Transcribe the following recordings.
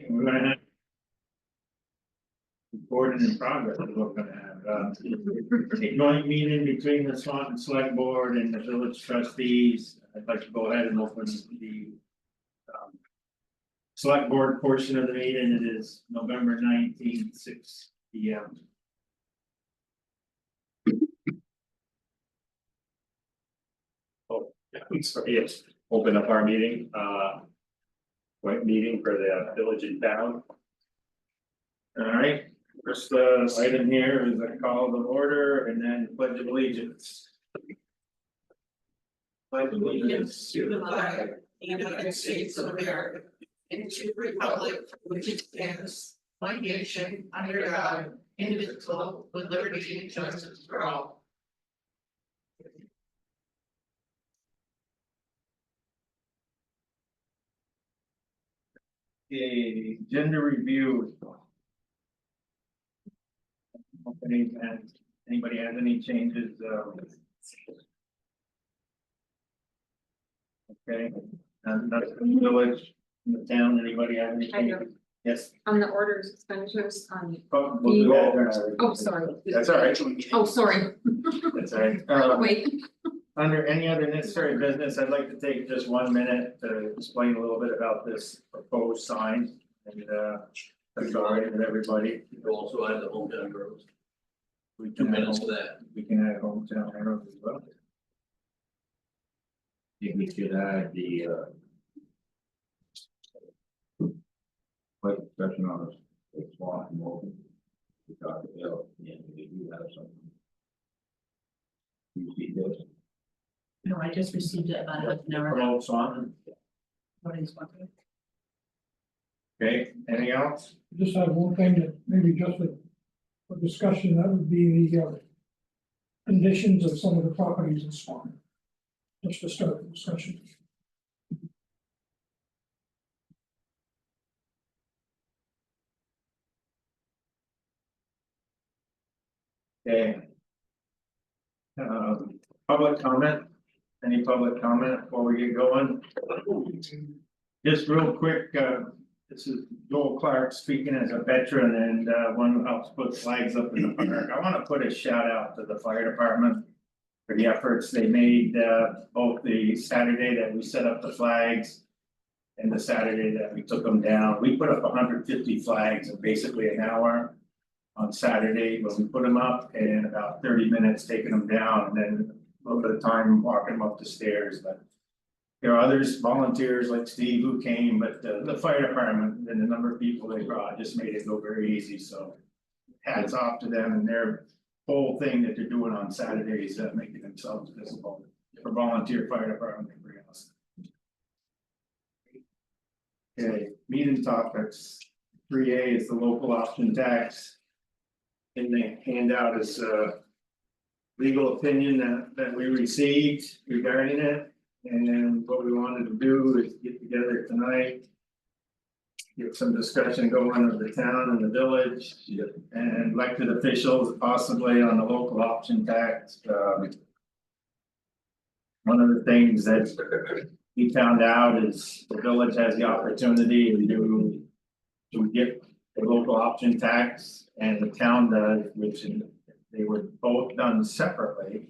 we're gonna have. Recording in progress, is what we're gonna have, a joint meeting between the Swanton Select Board and the village trustees. I'd like to go ahead and open the. Select Board portion of the meeting. It is November 19th, 6 p.m. Oh, sorry, yes, open up our meeting, joint meeting for the village and town. All right, first item here is a call to order and then pledge of allegiance. Pledge of allegiance To the flag of the United States of America, and to the republic which stands one nation under God, indivisible, with liberty and justice for all. A gender review. Anybody has any changes? Okay, and that's the village, in the town, anybody have any I do. changes? Yes. On the orders expenditures on, We'll do that. oh, sorry. That's all right. Oh, sorry. That's all right. Wait, Under any other necessary business, I'd like to take just 1 minute to explain a little bit about this proposed sign and that's all right with everybody. You also add the hometown girls, We 2 can add, minutes to that. we can add hometown heroes as well. I think we should add the Like discussion on the Swanton motion. We talked about, yeah, we do have something. You see this? No, I just received it about half an hour ago. Promote Swanton. What is one thing? Okay, anything else? Just have one thing that maybe just a discussion, that would be the conditions of some of the properties in Swanton. Just to start the discussion. Okay. Public comment, any public comment before we get going? Just real quick, this is Joel Clark speaking as a veteran and one who helps put flags up in the park. I want to put a shout out to the fire department for the efforts they made, both the Saturday that we set up the flags and the Saturday that we took them down. We put up 150 flags in basically an hour on Saturday when we put them up, and about 30 minutes taking them down, and then a little bit of time walking them up the stairs, but. There are others, volunteers like Steve who came, but the fire department and the number of people they brought just made it go very easy, so. Hats off to them and their whole thing that they're doing on Saturdays, making themselves visible for volunteer fire department, they bring us. Okay, meeting topics, 3A is the local option tax. In the handout is legal opinion that we received regarding it. And what we wanted to do is get together tonight. Get some discussion going of the town and the village and elected officials possibly on the local option tax. One of the things that we found out is the village has the opportunity to get the local option tax, and the town does, which they were both done separately.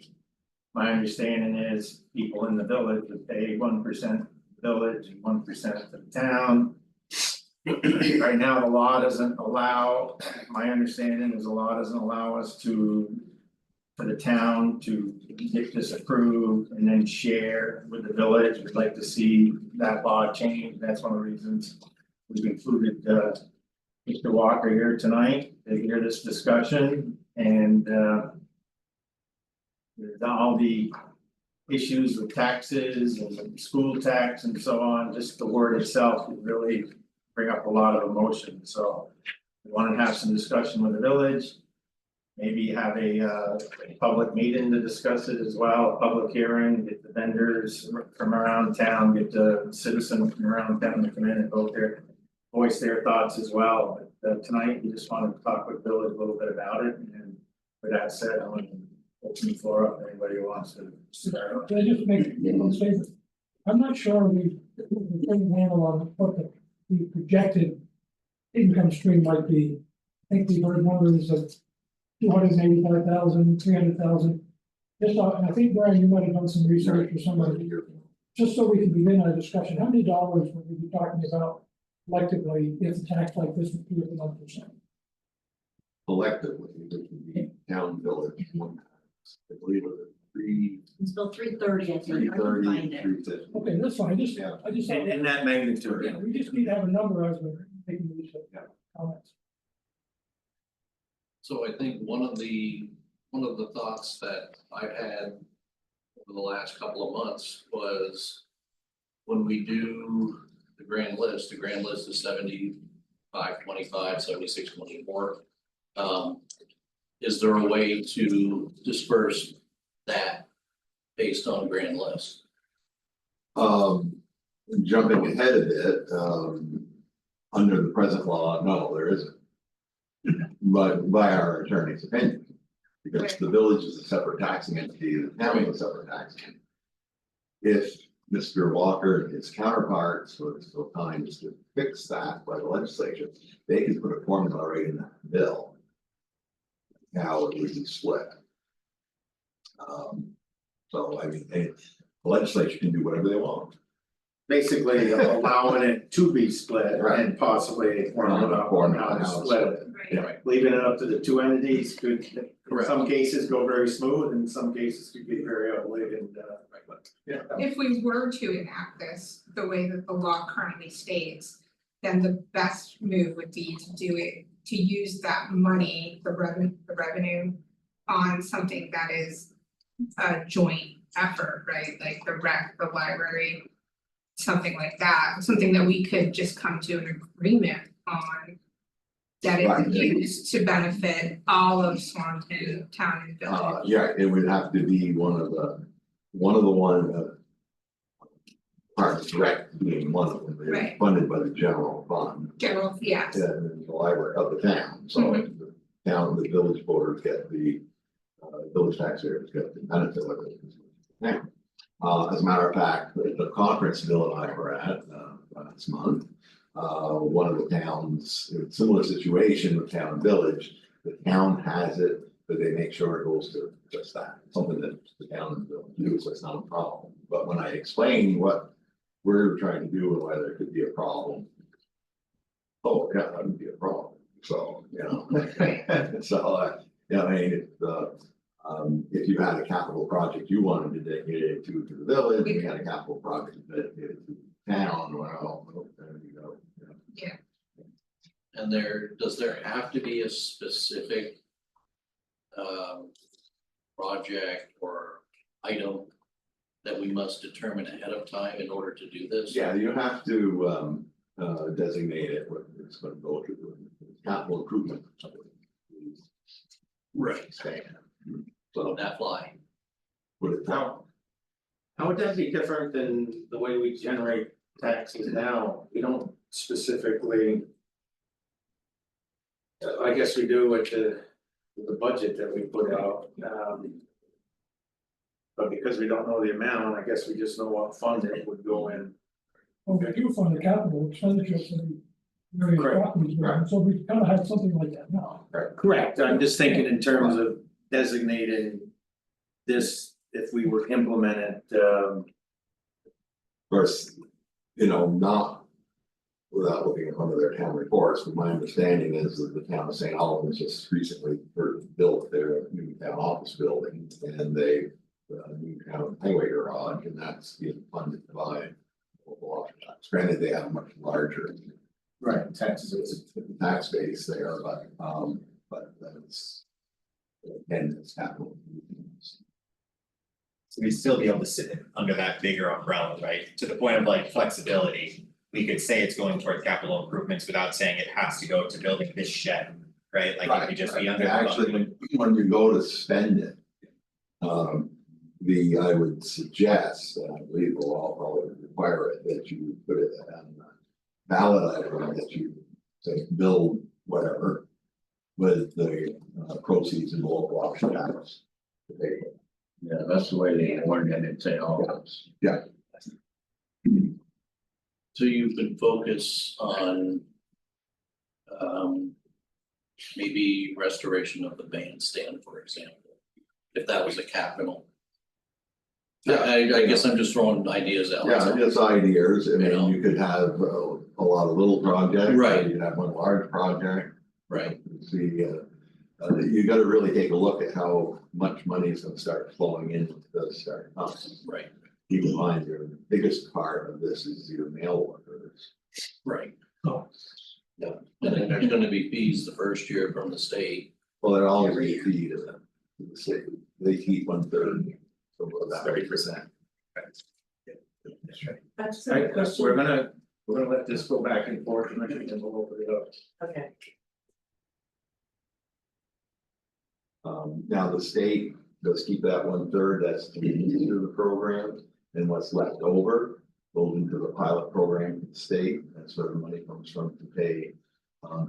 My understanding is people in the village would pay 1% village and 1% to the town. Right now, the law doesn't allow, my understanding is the law doesn't allow us to. For the town to get this approved and then share with the village. We'd like to see that law change. That's one of the reasons we've included Mr. Walker here tonight to hear this discussion, and with all the issues with taxes and school tax and so on, just the word itself would really bring up a lot of emotion, so. We want to have some discussion with the village. Maybe have a public meeting to discuss it as well, a public hearing, get the vendors from around town, get the citizens from around town to come in and voice their thoughts as well. But tonight, we just wanted to talk with the village a little bit about it, and with that said, I'm gonna open the floor up to anybody who wants to start. Can I just make one statement? I'm not sure we couldn't handle on what the projected income stream might be. I think we've heard numbers of 285,000, 300,000. Just, and I think Brian, you might have done some research or somebody, just so we can begin our discussion, how many dollars would we be talking about collectively if a tax like this would be at 1%? Collectively, which would be town, village, one, I believe it was It's bill 330, I think, I can 330, find it. 350. Okay, that's fine, Yeah. I just. In that magnitude. Yeah, we just need to have a number as we're making these comments. So I think one of the thoughts that I've had over the last couple of months was when we do the grand list is 75-25, 76-24. Is there a way to disperse that based on grand list? Jumping ahead a bit, under the present law, no, there isn't. But by our attorney's opinion, because the village is a separate taxing entity, the town is a separate taxing entity. If Mr. Walker and his counterparts were so kind as to fix that by the legislature, they could put a formula right in that bill. How it would be split. So I mean, the legislature can do whatever they want. Basically allowing it to be split Right. and possibly a formula on how to split it. Yeah. Leaving it up to the two entities could, in Correct. some cases, go very smooth, and in some cases could be very ugly and, yeah. If we were to enact this the way that the law currently states, then the best move would be to do it, to use that money, the revenue on something that is a joint effort, right? Like the rec, the library, something like that, something that we could just come to an agreement on. That Right. is used to benefit all of Swanton town and village. Yeah, it would have to be one of the parts direct being one of them, it's Right. funded by the general fund. General, yeah, And the library of the town, so the town, the village voters get the, village taxpayers get the benefit of it. Yeah. As a matter of fact, the conference Bill and I were at, last month. One of the towns, in a similar situation with town and village, the town has it, but they make sure it goes to just that, something that the town and village do, so it's not a problem. But when I explained what we're trying to do and why there could be a problem. Oh, yeah, that would be a problem, so, you know. So, yeah, I mean, if you had a capital project you wanted to dedicate it to the village, you had a capital project dedicated to the town, well, there you go. Yeah. And does there have to be a specific project or item that we must determine ahead of time in order to do this? Yeah, you have to designate it, what it's gonna go to, capital improvement. Right. So Would that fly? put it down. How would that be different than the way we generate taxes now? We don't specifically. I guess we do with the budget that we put out, but because we don't know the amount, I guess we just know what fund it would go in. Well, we do fund the capital expenditures and various Correct. properties, so we kind of have something like that now. Correct, I'm just thinking in terms of designating this, if we were to implement it, Of course, you know, not without looking at one of their town reports, but my understanding is that the town of St. Albans just recently built their new town office building, and they new town highway garage, and that's being funded by local option tax. Granted, they have a much larger right, taxes. tax base there, but that's again, it's capital. So we'd still be able to sit under that bigger umbrella, right? To the point of like flexibility. We could say it's going toward capital improvements without saying it has to go to building this shed, right? Like it could just be under. Actually, when you go to spend it. I would suggest, and I believe the law probably require it, that you put it on ballot item, that you say build whatever. With the proceeds in the local option tax. Yeah, that's the way they warned it in St. Albans. Yeah. So you could focus on Maybe restoration of the bandstand, for example, if that was a capital. I guess I'm just throwing ideas out. Yeah, just ideas, I You know. mean, you could have a lot of little projects. Right. You could have one large project. Right, See, you gotta really take a look at how much money is gonna start flowing into this, start. right, Keep in mind, your biggest part of this is your mail orders. right. Oh. Yeah, and then there's gonna be fees the first year from the state. Well, it always be fee to them, to the city, they keep 1/3, so about 30%. That's I, a question. we're gonna let this go back and forth and then we'll open it up. Okay, Now the state does keep that 1/3, that's into the program, and what's left over goes into the pilot program for the state, that's where the money comes from to pay.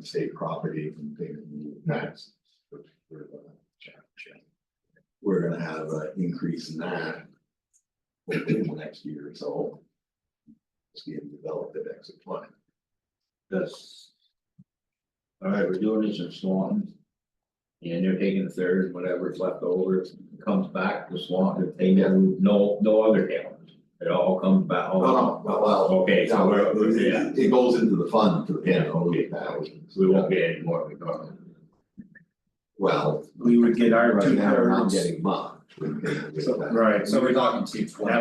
State property and payment of tax. Which we're gonna have an increase in that. Hopefully in the next year or so. It's being developed at exit plan. That's. All right, we're doing this in Swanton. And they're taking a third, whatever's left over, comes back to Swanton, they no other towns. It all comes back, Well, okay, so yeah, it goes into the fund for the panel, we won't get any more regardless. Well. We would get our Right now, we're not 2/3. getting much. Right, So we're talking 220.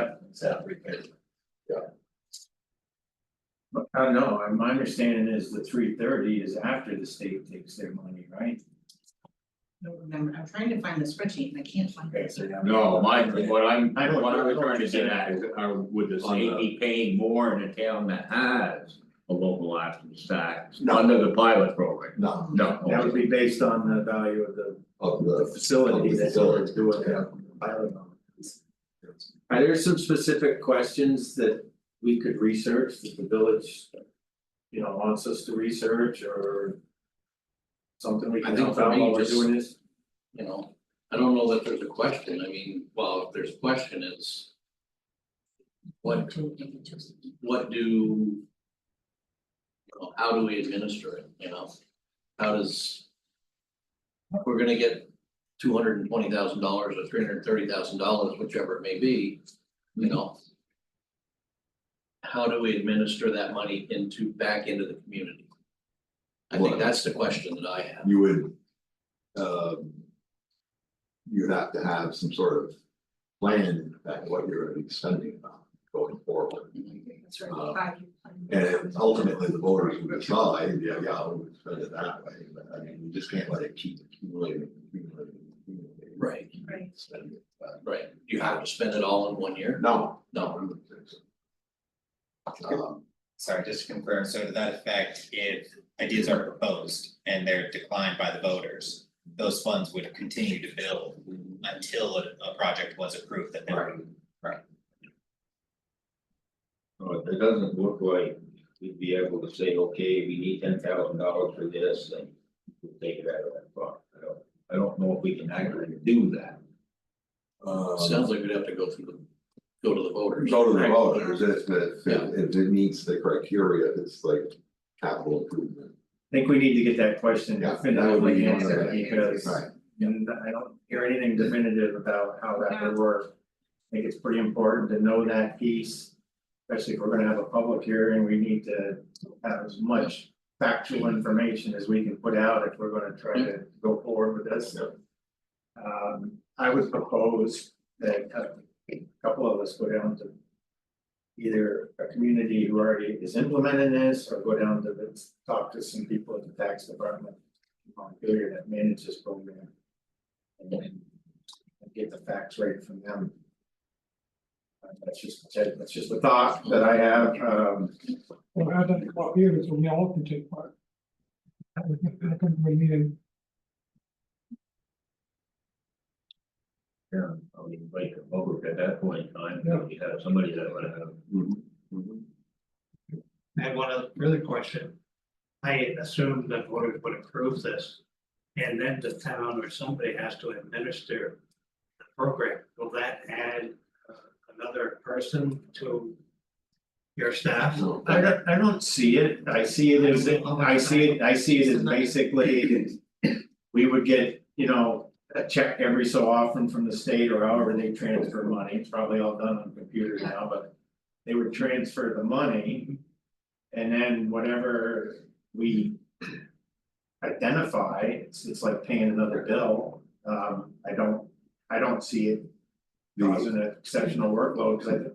I don't know, my understanding is the 330 is after the state takes their money, right? I don't remember, I'm trying to find the spreadsheet and I can't find it. No, what I was trying to get at is, would the state be paying more in a town that has a local option tax No. under the pilot program? No, No. That would be based on the value of the of the. facility that they're facility. doing the pilot on. Are there some specific questions that we could research that the village, wants us to research or something we I can think help for out me, while we're just- doing this? You know, I don't know that there's a question, I mean, well, if there's a question, it's. What do? How do we administer it, How does? If we're gonna get $220,000 or $330,000, whichever it may be, How do we administer that money back into the community? I think Well- that's the question that I have. You would. You'd have to have some sort of plan back what you're gonna be spending on going forward. That's right, 5 year plan. And ultimately, the voters will decide, yeah, we'll spend it that way, but I mean, you just can't let it keep accumulating. Right. Right. Spend it, Right, you have to spend it all in 1 year? no. No. I wouldn't think so. Sorry, just to confirm, so to that effect, if ideas are proposed and they're declined by the voters, those funds would continue to build until a project was approved that they were. It doesn't look like we'd be able to say, okay, we need $10,000 for this, and we'll take it out of that fund. I don't know if we can actually do that. Sounds like we'd have to go to the voters. Go to the Right. voters, if it meets the criteria, it's like capital improvement. I think we need to get that question Yeah, definitively that would be one of answered the- because Right. I don't hear anything definitive about how that would work. I think it's pretty important to know that piece, especially if we're gonna have a public hearing, we need to have as much factual information as we can put out if we're gonna try to go forward with this. I would propose that a couple of us go down to either a community who already is implementing this or go down to talk to some people at the tax department. In Montpelier that manage this program. And then get the facts right from them. That's just a thought that I have, Well, how does it come up here, so we all can take part? That comes to a meeting. Yeah, I mean, like the public at that point in time, Yeah. you have somebody that would have. I have one other question. I assume that voters would approve this. And then the town or somebody has to administer the program. Will that add another person to your staff? I don't see it, I see it as, I see it as basically. We would get, you know, a check every so often from the state or however they transfer money, it's probably all done on computer now, but. They would transfer the money. And then whatever we. Identify, it's like paying another bill, I don't see it. Causing an exceptional workload, cause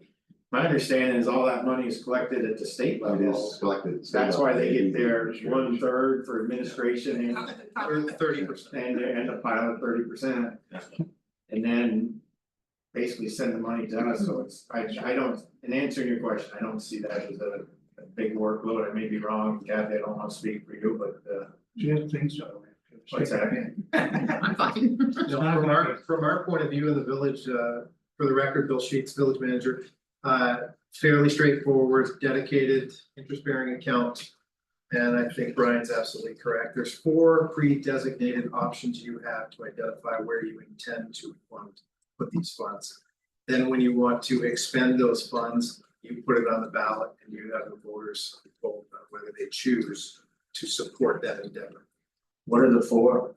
my understanding is all that money is collected at the state It level. is collected. That's why they get their 1/3 for administration Up at the top. Or 30%. and a pile of 30%. And then. Basically send the money to us, so it's, I don't, in answering your question, I don't see that as a big workload, I may be wrong, Kathy, I don't wanna speak for you, but Do you have things to? what's that? I'm fine. No, from our point of view in the village, for the record, Bill Sheets, village manager. Fairly straightforward, dedicated, interest-bearing account. And I think Brian's absolutely correct. There's 4 pre-designated options you have to identify where you intend to put these funds. Then when you want to expend those funds, you put it on the ballot and you have the voters vote on whether they choose to support that endeavor. What are the 4?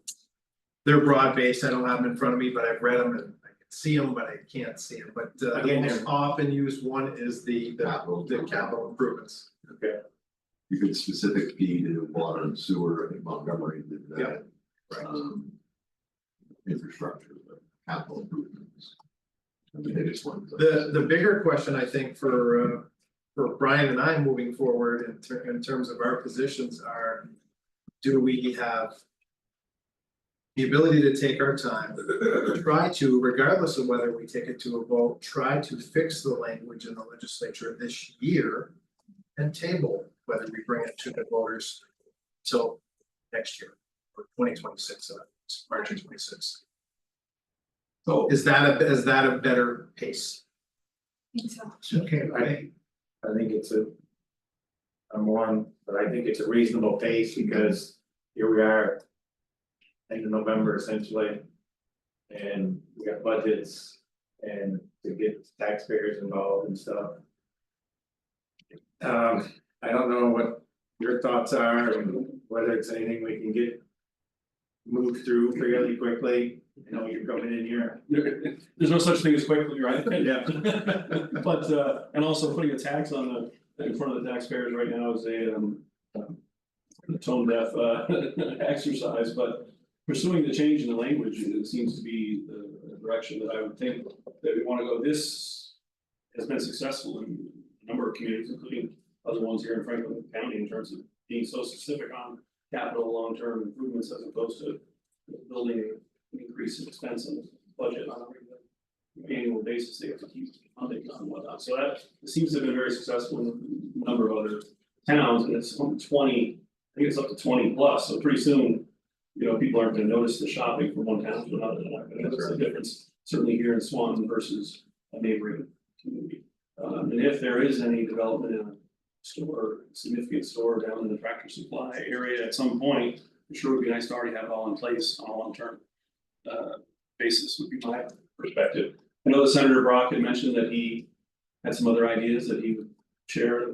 They're broad-based, I don't have them in front of me, but I've read them and I can see them, but I can't see them, but the Again, most they're- often used one is the Capital. capital improvements. Okay. You could specific P to water and sewer, I think Montgomery did that. Right. Infrastructure, but capital improvements. And the biggest ones. The bigger question, I think, for Brian and I moving forward in terms of our positions are. Do we have the ability to take our time, try to, regardless of whether we take it to a vote, try to fix the language in the legislature this year. And table whether we bring it to the voters till next year, or 2026, March of 26. So Is that a better pace? Okay, I think it's I'm one, but I think it's a reasonable pace because here we are. End of November essentially. And we got budgets and to get taxpayers involved and stuff. I don't know what your thoughts are and whether it's anything we can get. Moved through fairly quickly, I know you're coming in here. There's no such thing as quickly, right? Yeah. But and also putting a tax on in front of the taxpayers right now is a tone deaf exercise, but pursuing the change in the language, it seems to be the direction that I would think that we wanna go. This has been successful in a number of communities, including other ones here in Franklin County, in terms of being so specific on capital long-term improvements as opposed to building an increase in expense and budget on a regular annual basis. They have to keep funding on whatnot. So that it seems to have been very successful in a number of other towns, and it's 20, I think it's up to 20 plus. So pretty soon, you know, people aren't gonna notice the shopping from one town to another. They're not gonna notice the difference, certainly here in Swanton versus a neighboring community. And if there is any development in a store, significant store down in the Tractor Supply area at some point, I'm sure it would be nice to already have it all in place on a long-term basis, would be my perspective. I know that Senator Brock had mentioned that he had some other ideas that he would share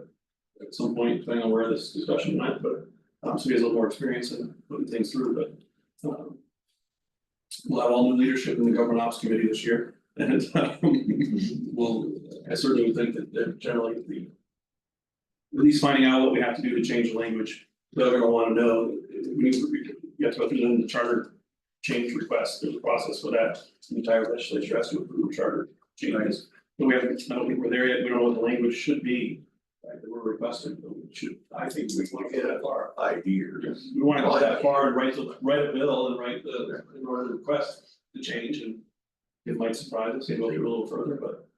at some point, depending on where this discussion went, but so he has a little more experience in putting things through, but we'll have all new leadership in the Government Ops Committee this year, and well, I certainly would think that they're generally at least finding out what we have to do to change the language. They're gonna wanna know, you have to go through the charter change request, there's a process for that. The entire legislature has to approve charter changes. But we haven't, I don't think we're there yet, we don't know what the language should be, right, that we're requesting, but we should, I think we wanna get that far. ideas. We wanna go that far and write a bill and write in order to request the change, and it might surprise us, maybe we'll go a little further, but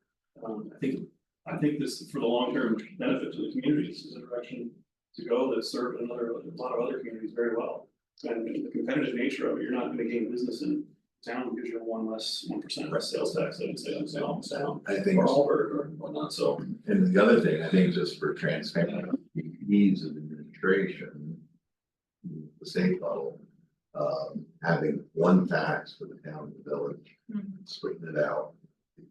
I think this, for the long-term benefit to the community, this is a direction to go that served a lot of other communities very well. And the competitive nature of it, you're not gonna gain business in town because you're 1% less sales tax, I would say, on sales down. I think, Or Allberg or whatnot, so. and the other thing, I think just for transparency, ease of administration. The state level, having one tax for the town and the village, splitting it out.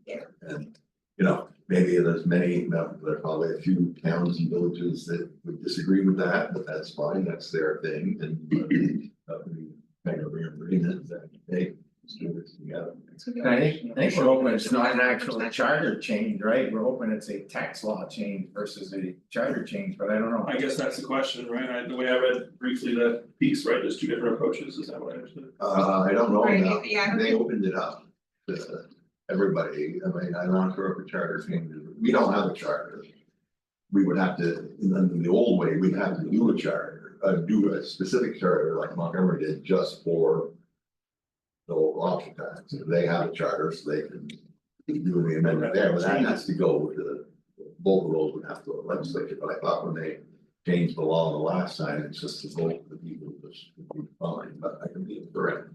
Yeah. And, you know, maybe there's many, no, there are probably a few towns and villages that would disagree with that, but that's fine, that's their thing, and. We kind of agreement that, hey, let's do this together. I think we're hoping it's not an actual charter change, right? We're hoping it's a tax law change versus a charter change, but I don't know. I guess that's the question, right? The way I read briefly that piece, right, there's two different approaches, is that what I understood? I don't know Right, now, yeah, I don't they think- opened it up to everybody, I mean, I'm not sure if a charter changes, we don't have a charter. We would have to, in the old way, we'd have to do a charter, do a specific charter like Montgomery did just for. The local option tax, if they have a charter, so they can do the amendment there, but that has to go with the. Both of those would have to go to the legislature, but I thought when they changed the law the last time, it's just to vote for the people, which would be fine, but I can be incorrect.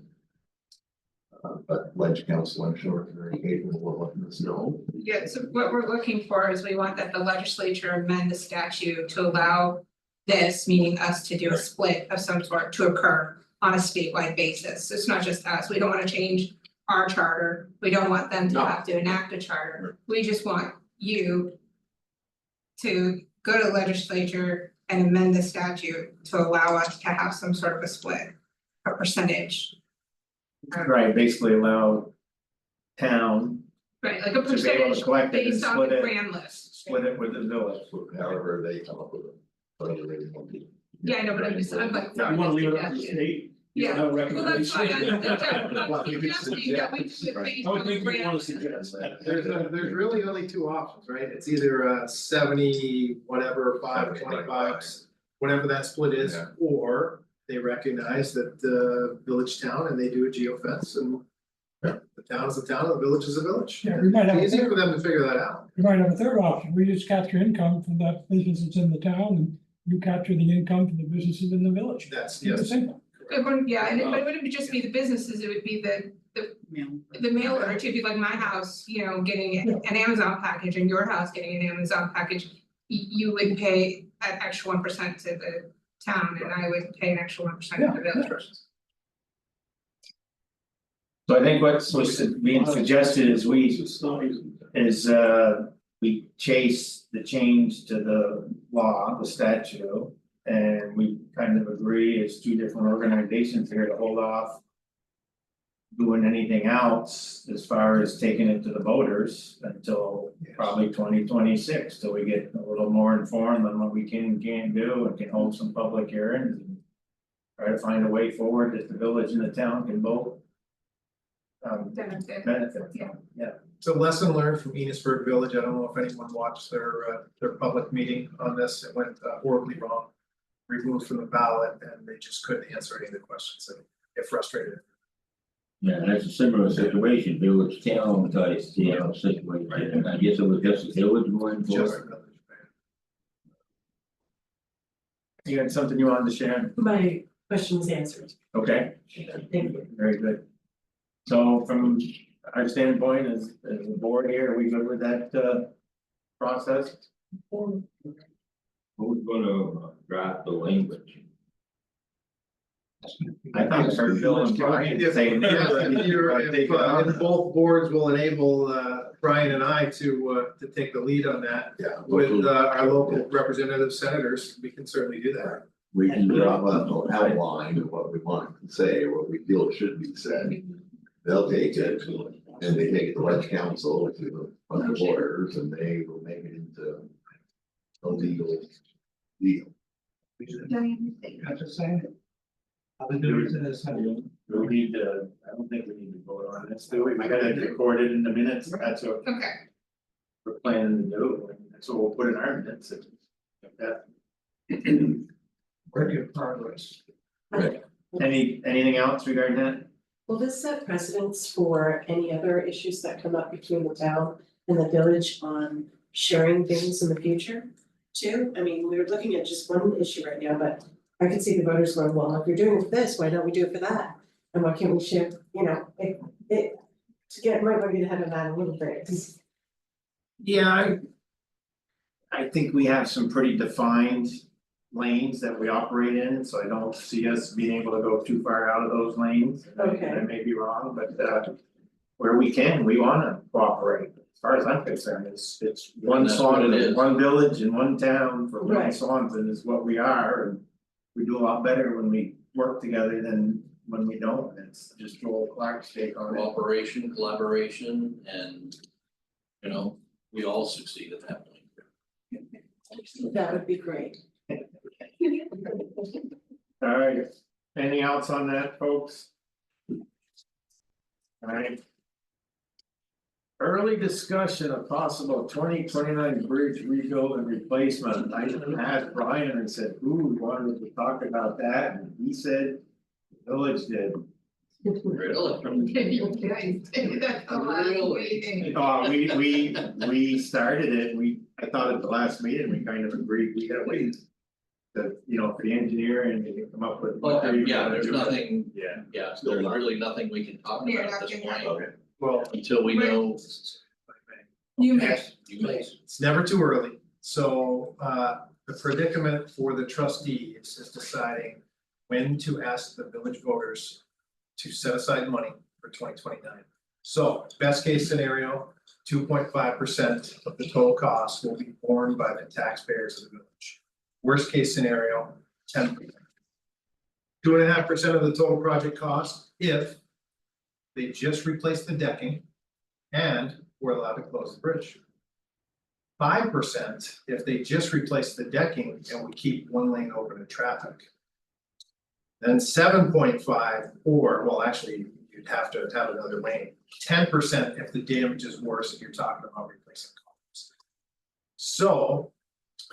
But ledge council, I'm sure, is very capable of letting us know. Yeah, so what we're looking for is we want that the legislature amend the statute to allow this, meaning us to do a split of some sort to occur on a statewide basis. It's not just us. We don't want to change our charter. We don't want them to No. have to enact a charter. We just want you to go to the legislature and amend the statute to allow us to have some sort of a split, a percentage. Right, basically allow town Right, like a to be able percentage to collect it and based on split the it, grand list. split it with the village. However, they come up with it, whatever they want to. Yeah, I know, but I'm like. You wanna leave it up to the state? You Yeah, don't have a well, that's fine, recommendation? I'm suggesting that we do it based I would on think the you grand wanna list. suggest that. There's really only two options, right? It's either 70, whatever, 525, whatever that split is, Yeah. or they recognize that the village town and they do a geofence and. Yeah. The town is a town, and the village is a village. Yeah, we might have a It's easy third- for them to figure that out. You might have a third option, we just capture income from that business that's in the town and you capture the income from the businesses in the village. That's, Keep it yes. simple. It wouldn't, yeah, and but it wouldn't just be the businesses, it would be the mail order too, be like my house, you know, getting an Amazon package and your house getting an Amazon package. You would pay an extra 1% to the town and I would pay an extra 1% to the village. So I think what's being suggested is we chase the change to the law, the statute. And we kind of agree as two different organizations here to hold off. Doing anything else as far as taking it to the voters until probably 2026, till we get a little more informed on what we can and can't do and can hold some public hearings. And try to find a way forward that the village and the town can both. Benefit, Yeah. So lesson learned from Enosburg Village, I don't know if anyone watched their public meeting on this, it went horribly wrong. Removed from the ballot and they just couldn't answer any of the questions and get frustrated. Yeah, that's a similar situation, village town type, situation, I guess it was just a village one Just for. the village. you had something you wanted to share? My question was answered. Okay, Thank you. very good. So from our standpoint as the board here, are we good with that process? Who's gonna draft the language? I thought I heard Bill and Brian saying. If both boards will enable Brian and I to take the lead on that. Yeah. With our local representative senators, we can certainly do that. We can drop an outline of what we want to say, what we feel should be said. They'll take it and they take it to ledge council to the bunch of lawyers and they will make it into a legal deal. That's the same. We need to, I don't think we need to vote on this, do we? We gotta record it in the minutes, that's what Okay, we're planning to do, and that's what we'll put in our minutes. That. Work in progress. Anything else regarding that? Will this set precedents for any other issues that come up between the town and the village on sharing things in the future too? I mean, we're looking at just one issue right now, but I could see the voters going, well, if you're doing it for this, why don't we do it for that? And why can't we share, you know, might want to get ahead of that a little bit, 'cause Yeah, I think we have some pretty defined lanes that we operate in, so I don't see us being able to go too far out of those lanes. Okay. I may be wrong, but where we can, we wanna cooperate, as far as I'm concerned, it's one that's what it Swanton, is. one village and one town for one Right. Swanton is what we are, and. We do a lot better when we work together than when we don't, it's just Joel Clark's take on it. Cooperation, collaboration, and, you know, we all succeed at that point. That would be great. Alright, anything else on that, folks? Alright. Early discussion of possible 2029 bridge rebuild and replacement, I asked Brian and said, ooh, we wanted to talk about that, and he said. The village did. Really? You guys did that the last meeting. We started it, I thought at the last meeting, we kind of agreed, we gotta wait. For the engineer and to come up with. Well, yeah, there's nothing, Yeah. yeah, there's really nothing we can talk Yeah, about at this nothing. point, Well, until we know. You may. You may. it's never too early, so the predicament for the trustees is deciding when to ask the village voters to set aside money for 2029. So best case scenario, 2.5% of the total cost will be borne by the taxpayers of the village. Worst case scenario, 10%. 2.5% of the total project cost if they just replace the decking and we're allowed to close the bridge. 5% if they just replace the decking and we keep one lane open to traffic. Then 7.5, or, well, actually, you'd have to have another lane. 10% if the damage is worse, if you're talking about replacing columns. So,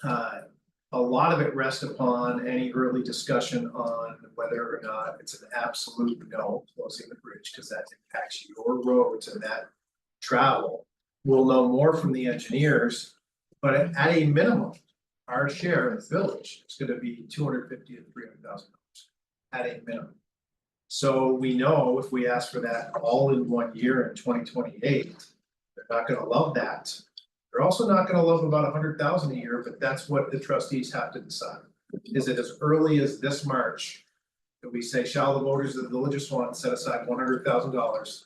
a lot of it rests upon any early discussion on whether or not it's an absolute no closing the bridge, because that impacts your roads and that travel. We'll know more from the engineers, but at a minimum, our share in the village is gonna be $250,000 to $300,000 at a minimum. So we know if we ask for that all in 1 year in 2028, they're not gonna love that. They're also not gonna love about 100,000 a year, but that's what the trustees have to decide. Is it as early as this March that we say, shall the voters of the village of Swanton set aside $100,000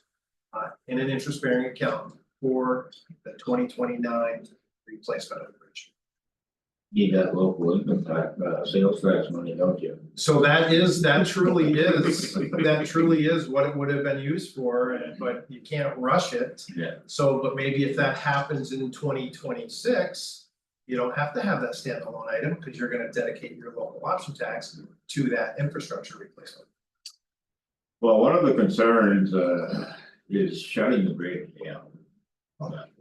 in an interest-bearing account for the 2029 replacement of the bridge? Need that local income tax, sales tax money, don't you? So that truly is what it would have been used for, but you can't rush it. Yeah. So, but maybe if that happens in 2026, you don't have to have that standalone item, because you're gonna dedicate your local option tax to that infrastructure replacement. Well, one of the concerns is shutting the bridge down.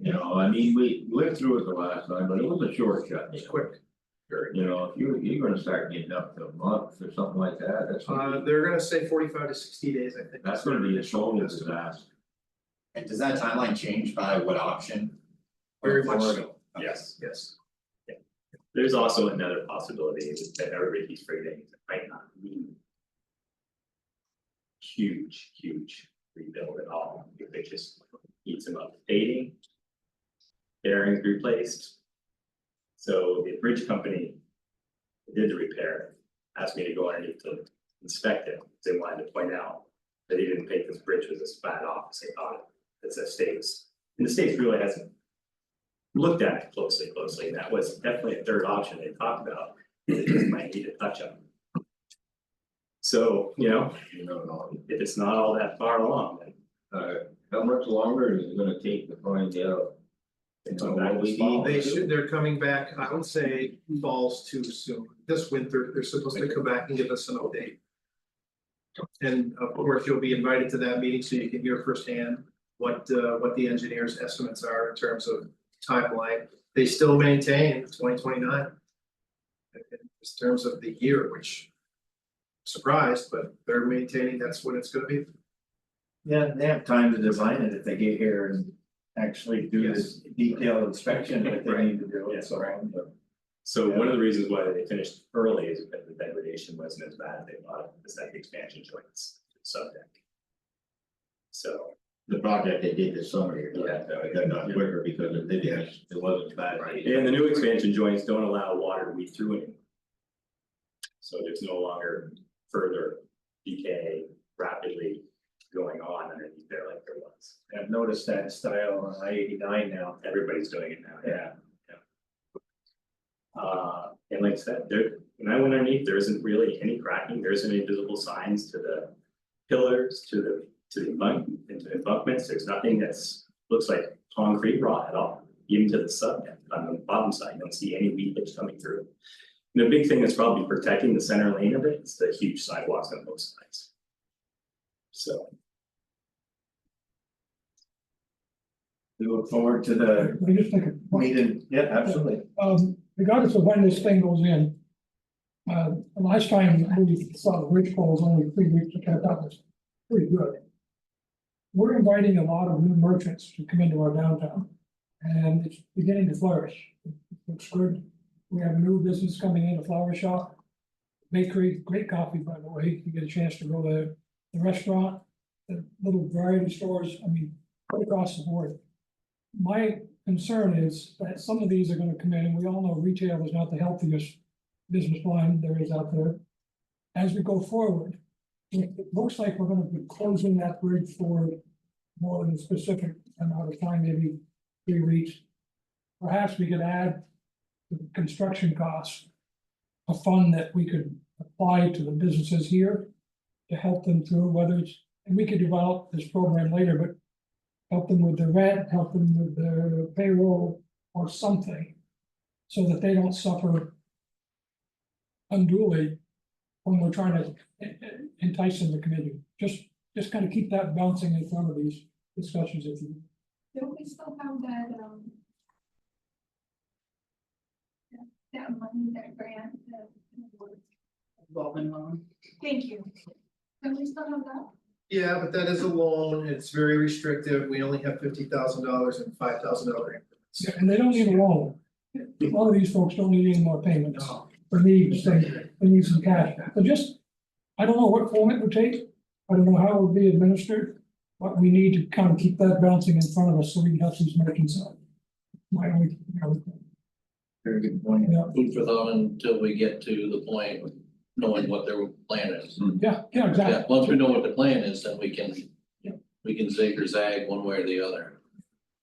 You know, I mean, we lived through it the last time, but it was a short shut. It's quick. You know, if you're gonna start getting up to a month or something like that, that's. They're gonna say 45 to 60 days, I think. That's gonna be a total disaster. And does that timeline change by what option? Very much Or- so. Yes, Yes. there's also another possibility that everybody keeps forgetting, it might not need. Huge rebuild at all, if they just need some updating. Bearings replaced. So the bridge company did the repair, asked me to go underneath to inspect it, they wanted to point out that he didn't think this bridge was as bad off as they thought it, as the states. And the states really hasn't looked at it closely, and that was definitely a third option they talked about, it just might need a touch up. So, you know, if it's not all that far along, then How much longer is it gonna take to find out? come back this fall. They're coming back, I would say falls too soon. This winter, they're supposed to come back and give us an update. And of course, you'll be invited to that meeting so you can hear firsthand what the engineers' estimates are in terms of timeline. They still maintain 2029. In terms of the year, which surprised, but they're maintaining that's what it's gonna be. Yeah, they have time to design it if they get here and actually do this detailed inspection that they need to do and so on, but. So one of the reasons why they finished early is because the degradation wasn't as bad as they thought, the second expansion joints, subdeck. So, The project they did this summer, it got done quicker because it wasn't bad. and the new expansion joints don't allow water to weed through anymore. So there's no longer further decay rapidly going on underneath there like there was. And noticed that style on I-89 now. Everybody's doing it now, yeah. And like I said, there, when I went underneath, there isn't really any cracking, there isn't any visible signs to the pillars, to the embankments, there's nothing looks like concrete rot at all. Even to the on the bottom side, you don't see any leakage coming through. And the big thing that's probably protecting the center lane of it is the huge sidewalks on both sides. So, We look forward to the I just think it. meeting. Yeah, absolutely. Regardless of when this thing goes in. The last time we saw the ridge poles only 3 weeks to cut that was pretty good. We're inviting a lot of new merchants to come into our downtown. And it's beginning to flourish. It looks good. We have a new business coming in, a flower shop. Bakery, great coffee, by the way, if you get a chance to go there. The restaurant, the little variety stores, I mean, right across the board. My concern is that some of these are gonna come in, and we all know retail is not the healthiest business line there is out there. As we go forward, it looks like we're gonna be closing that bridge for more than a specific amount of time, maybe 3 weeks. Perhaps we could add to the construction costs a fund that we could apply to the businesses here to help them through, whether it's, and we could develop this program later, but help them with their rent, help them with their payroll or something, so that they don't suffer unduly when we're trying to entice them to committee. Just kind of keep that bouncing in front of these discussions if you. Don't we still have that, that money, that grant, Revolving loan. thank you. Don't we still have that? Yeah, but that is a loan, it's very restrictive, we only have $50,000 and $5,000 increments. Yeah, and they don't need a loan. A lot of these folks don't need any more payments. Or needs, they need some cash. So just, I don't know what form it would take. I don't know how it would be administered. But we need to kind of keep that bouncing in front of us so we can help these merchants out. My only. Very good point. Yeah, Food for thought until we get to the point of knowing what their plan is. yeah, Yeah, exactly. once we know what the plan is, then we can zig or zag one way or the other.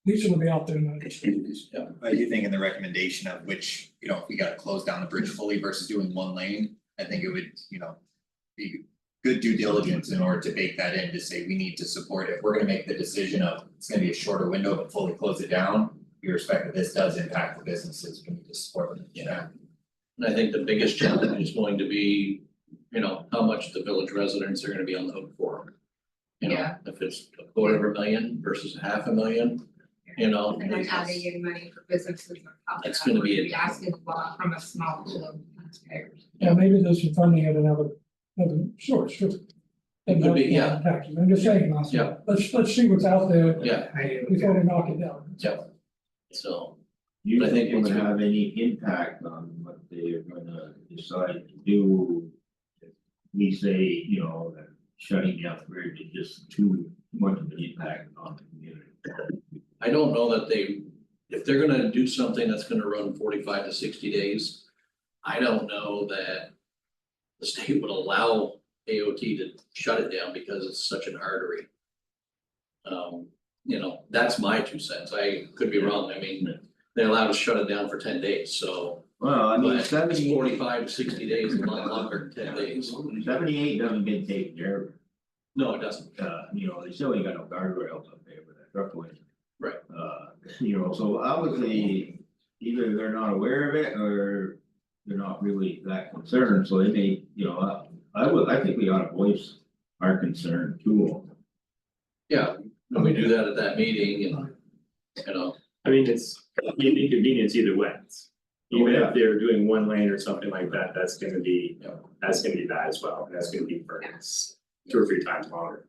These will be out there now. Yeah. I do think in the recommendation of which, you know, if we gotta close down the bridge fully versus doing one lane, I think it would, you know. Be good due diligence in order to bake that in to say we need to support, if we're gonna make the decision of, it's gonna be a shorter window, but fully close it down. Irrespective, this does impact the businesses, we need to support them, you know. And I think the biggest challenge is going to be, you know, how much the village residents are gonna be on the hook for. You know, Yeah. if it's $250,000 versus $500,000, you know. And then adding in money for businesses on top of It's that, gonna we're be gonna be asking a lot from a small pool of taxpayers. Yeah, maybe there's some funding at another source. It could be, yeah. Taxes, I'm just saying, Yeah. let's see what's out there Yeah, before we knock it down. so, You I think think it's it's gonna have any impact on what they're gonna decide to do? If we say, you know, that shutting down the bridge is just too much of an impact on the community. I don't know that if they're gonna do something that's gonna run 45 to 60 days. I don't know that the state would allow AOT to shut it down because it's such an artery. You know, that's my 2 cents, I could be wrong, I mean, they allowed us to shut it down for 10 days, so. Well, I mean, But it's 70 45 to 60 days, a lot longer than 10 days. 78 doesn't get taken care of. No, it doesn't. You know, they still ain't got no guardrails up there with that truckaway. Right. You know, so obviously, either they're not aware of it or they're not really that concerned, so they may, you know, I think we ought to voice our concern to them. Yeah, and we do that at that meeting and, you know, I mean, it's an inconvenience either way. Even yeah. if they're doing one lane or something like that, that's gonna be bad as well, and that's gonna be for 2 or 3 times longer.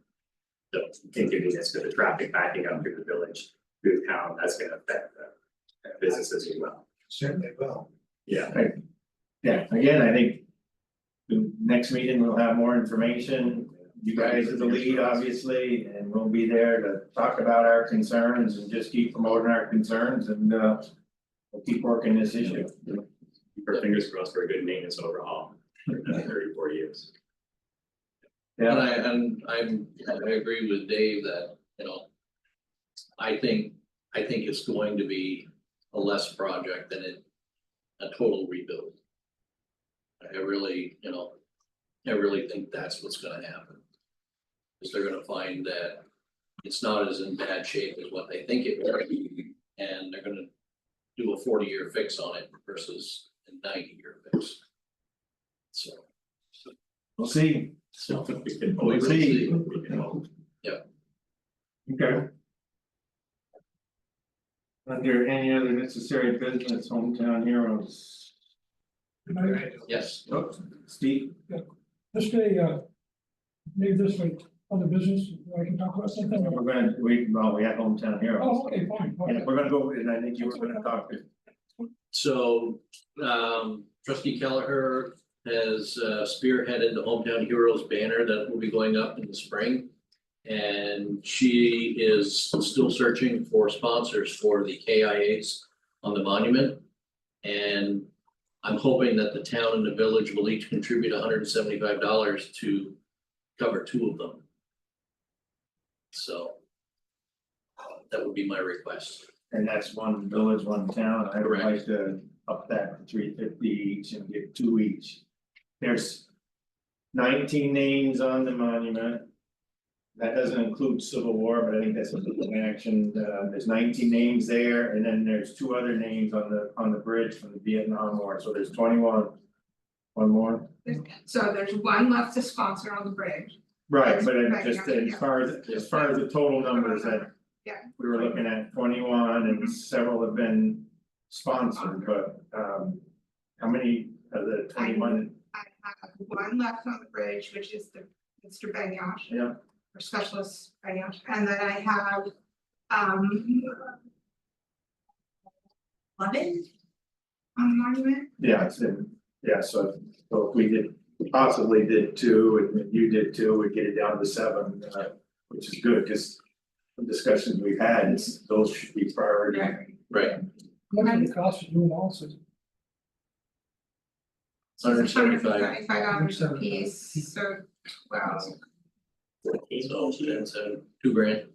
So inconvenience for the traffic backing up through the village, through the town, that's gonna affect the businesses as well. Certainly will. Yeah, Yeah, again, I think. The next meeting, we'll have more information. You guys are the lead, obviously, and we'll be there to talk about our concerns and just keep promoting our concerns and we'll keep working this issue. keep our fingers crossed for a good maintenance overhaul for another 30, 40 years. and I agree with Dave that, you know. I think it's going to be a less project than a total rebuild. I really, I really think that's what's gonna happen. Is they're gonna find that it's not as in bad shape as what they think it will be, and they're gonna do a 40-year fix on it versus a 90-year fix. So. We'll see. We'll see. Okay. Under any other necessary business, hometown heroes. Yes, Oh, Steve, This day, maybe this week, other business, I can talk about something. we're gonna, we have hometown heroes. Oh, okay, fine. Yeah, we're gonna go, and I think you were gonna talk to. so trustee Kelleher has spearheaded the Hometown Heroes banner that will be going up in the spring. And she is still searching for sponsors for the KIAs on the monument. And I'm hoping that the town and the village will each contribute $175 to cover 2 of them. So that would be my request. And that's one village, one town, I would Correct. like to up that to 350 each and get 2 each. There's 19 names on the monument. That doesn't include Civil War, but I think that's a little action, there's 19 names there, and then there's 2 other names on the bridge from the Vietnam War, so there's 21. One more, So there's one left to sponsor on the bridge. right, but Right, just yeah, as far as the total numbers that. Yeah. We were looking at 21 and several have been sponsored, but how many of the 21? I have one left on the bridge, which is the Mr. Benyosh. Yeah. Or Specialist Benyosh, and then I have, 11 on the monument. Yeah, so if we possibly did 2, and you did 2, we'd get it down to 7, which is good, because the discussions we've had, those should be priority. Right. What are the costs of doing all sorts? $175 a piece, so, well. So that's $2,000.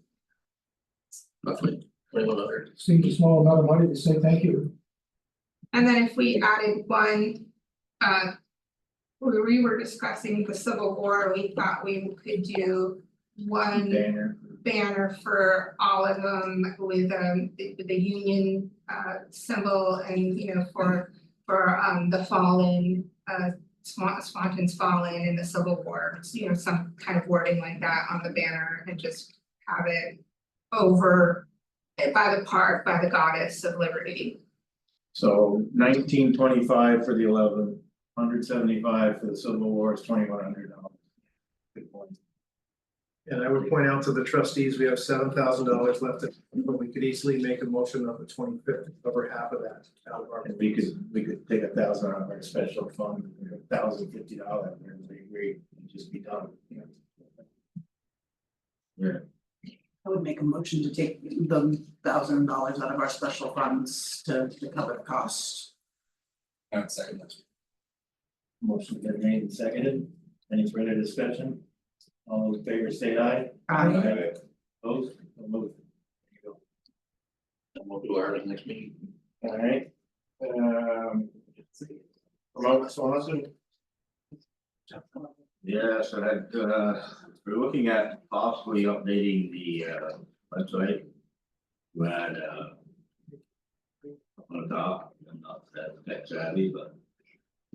Roughly 2,100. Seems a small amount of money to say thank you. And then if we added one, we were discussing the Civil War, we thought we could do one banner for all of them with the Union symbol and, for the fallen, Swanton's fallen in the Civil War, some kind of wording like that on the banner and just have it over by the park, by the goddess of liberty. So 1925 for the 11, 175 for the Civil War, is $2,100. Good point. And I would point out to the trustees, we have $7,000 left, but we could easily make a motion on the 25th to cover half of that out of our. And we could take 1,000 out of our special fund, $1,050, and we agree, and just be done. I would make a motion to take the $1,000 out of our special funds to cover the cost. I'd second that. Motion been made and seconded, any further discussion? All those in favor say aye. Aye. Opposed, so moved. There you And we'll do our next meeting. go. All right. Promote Swanton. Yeah, so that, we're looking at possibly updating the, website. We had, on the top, I'm not that tech savvy, but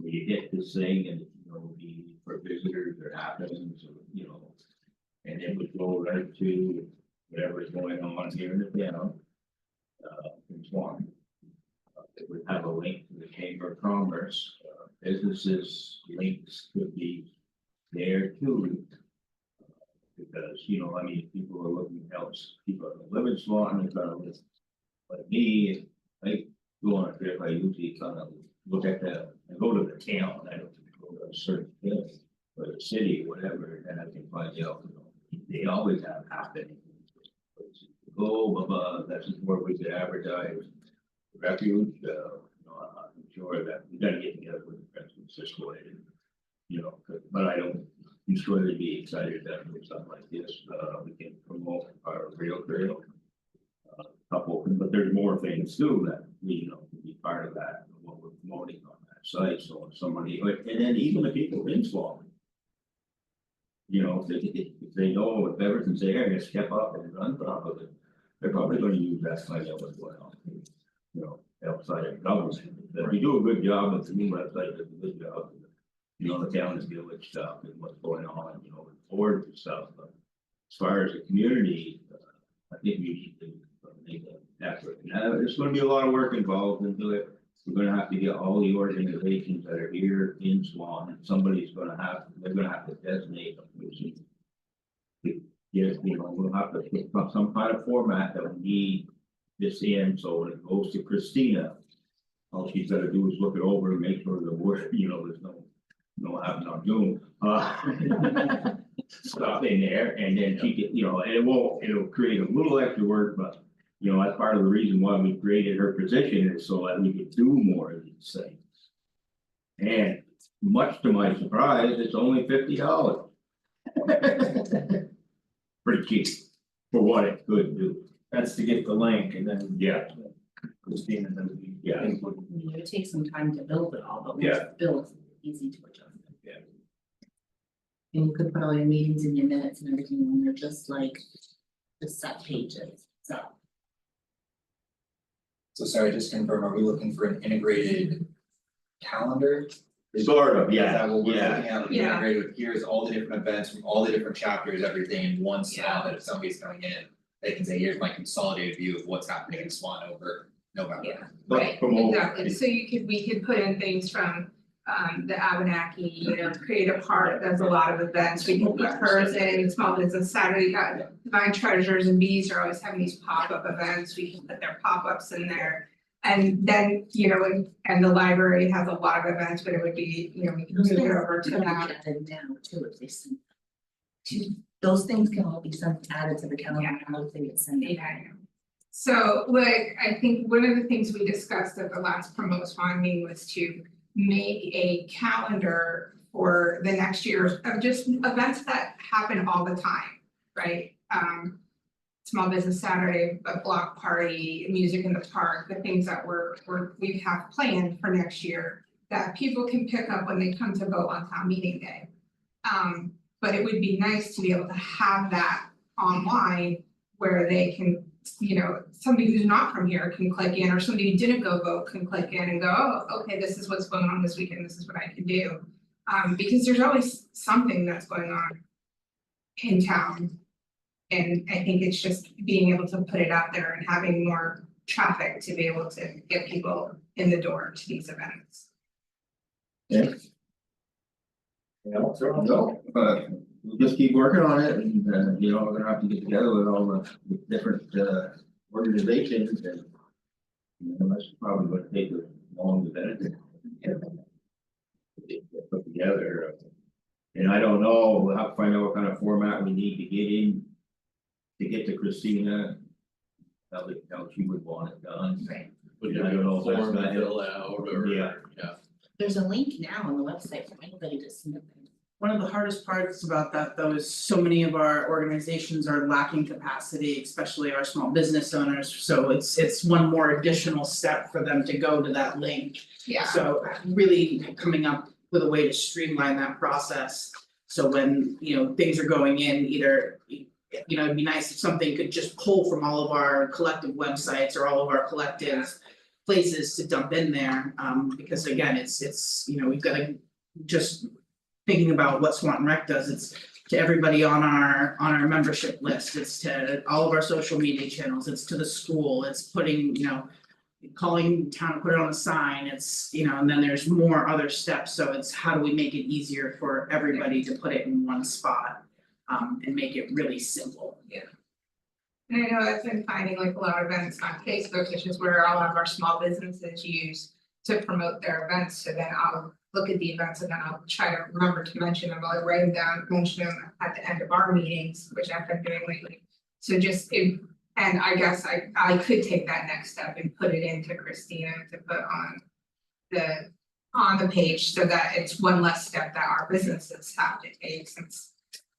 we hit this thing and, for visitors or happenings, and it would go right to whatever's going on here in the town. In Swanton. It would have a link to the Chamber of Commerce, businesses links could be there too. Because, people are looking to help people that live in Swanton, like me, I go on a trip, I usually kind of look at I go to the town, I don't go to a certain place, or the city, whatever, and I can find out, they always have happening. That's where we could advertise refuge, I'm sure that we gotta get together with the President Cisco and, but I don't, I'm sure they'd be excited that with something like this, we can promote our rail trail. Couple, but there's more things too that we, can be part of that, what we're promoting on that site, so if somebody, and then even the people in Swanton. If they know if everything's there and it's kept up and run properly, they're probably gonna use that site as well. Outside of government, if you do a good job, it's a new website, does a good job. The town is village stuff and what's going on, with boards and stuff, but as far as the community, I think we need to make an effort. Now, there's gonna be a lot of work involved into it. We're gonna have to get all the organizations that are here in Swan, they're gonna have to designate them. Yes, we'll have to put some kind of format that we need this in, so when it goes to Christina. All she's gotta do is look it over and make sure the word, there's no happen on Zoom. Stuff in there, and then she can, and it'll create a little extra work, but. That's part of the reason why we created her position is so that we could do more of these things. And much to my surprise, it's only $50. Pretty cheap for what it could do. That's to get the link and then. Yeah. Christina does the. Yeah. input. It takes some time to build it all, but once Yeah. it's built, it's easy to adjust. Yeah. And you could put all your meetings in your minutes and everything when they're just like the set pages, so. So sorry, just confirm, are we looking for an integrated calendar? Sort of, Is yeah, that what we're yeah. looking at, like Yeah. integrated with, here's all the different events from all the different chapters, everything in one Yeah. spot, that if somebody's coming in. They can say, here's my consolidated view of what's happening in Swan over November. Yeah, But right, promote- exactly, so we could put in things from the Abenaki, create a part, there's a lot of events, we can put hers in, Small Business Saturday, Divine Treasures and Bees are always having these pop-up events, we can put their pop-ups in there. And then, and the library has a lot of events, but it would be, we can move it over to that. Added now too, if they send. Those things can all be sent, added to the calendar, and those things send. Yeah. So I think one of the things we discussed at the last promote Swan meeting was to make a calendar for the next year of just events that happen all the time, right? Small Business Saturday, a block party, music in the park, the things that we have planned for next year that people can pick up when they come to vote on town meeting day. But it would be nice to be able to have that online where they can, somebody who's not from here can click in, or somebody who didn't go vote can click in and go, oh, okay, this is what's going on this weekend, this is what I can do. Because there's always something that's going on in town. And I think it's just being able to put it out there and having more traffic to be able to get people in the door to these events. No, we'll just keep working on it and, we're gonna have to get together with all the different, organizations and. That's probably gonna take a long event. Put together, and I don't know, we'll have to find out what kind of format we need to get in. To get to Christina. How she would want it done. Right. Would Yeah, I don't know if that's form to gonna fill out or, Yeah. There's a link now on the website for anybody to submit them. One of the hardest parts about that though is so many of our organizations are lacking capacity, especially our small business owners, so it's one more additional step for them to go to that link. Yeah. So really coming up with a way to streamline that process, so when, things are going in, either. It'd be nice if something could just pull from all of our collective websites or all of our collective places to dump in there, because again, it's, we've got to just thinking about what Swanton Rec does, it's to everybody on our membership list, it's to all of our social media channels, it's to the school, it's putting, calling town to put it on a sign, it's, and then there's more other steps, so it's how do we make it easier for everybody to put it in one spot, and make it really simple. And I know I've been finding like a lot of events on Facebook, which is where all of our small businesses use to promote their events, so then I'll look at the events and then I'll try to remember to mention them, I'll write them down, mention them at the end of our meetings, which I've been doing lately. So and I guess I could take that next step and put it into Christina to put on the page, so that it's one less step that our businesses have to take, since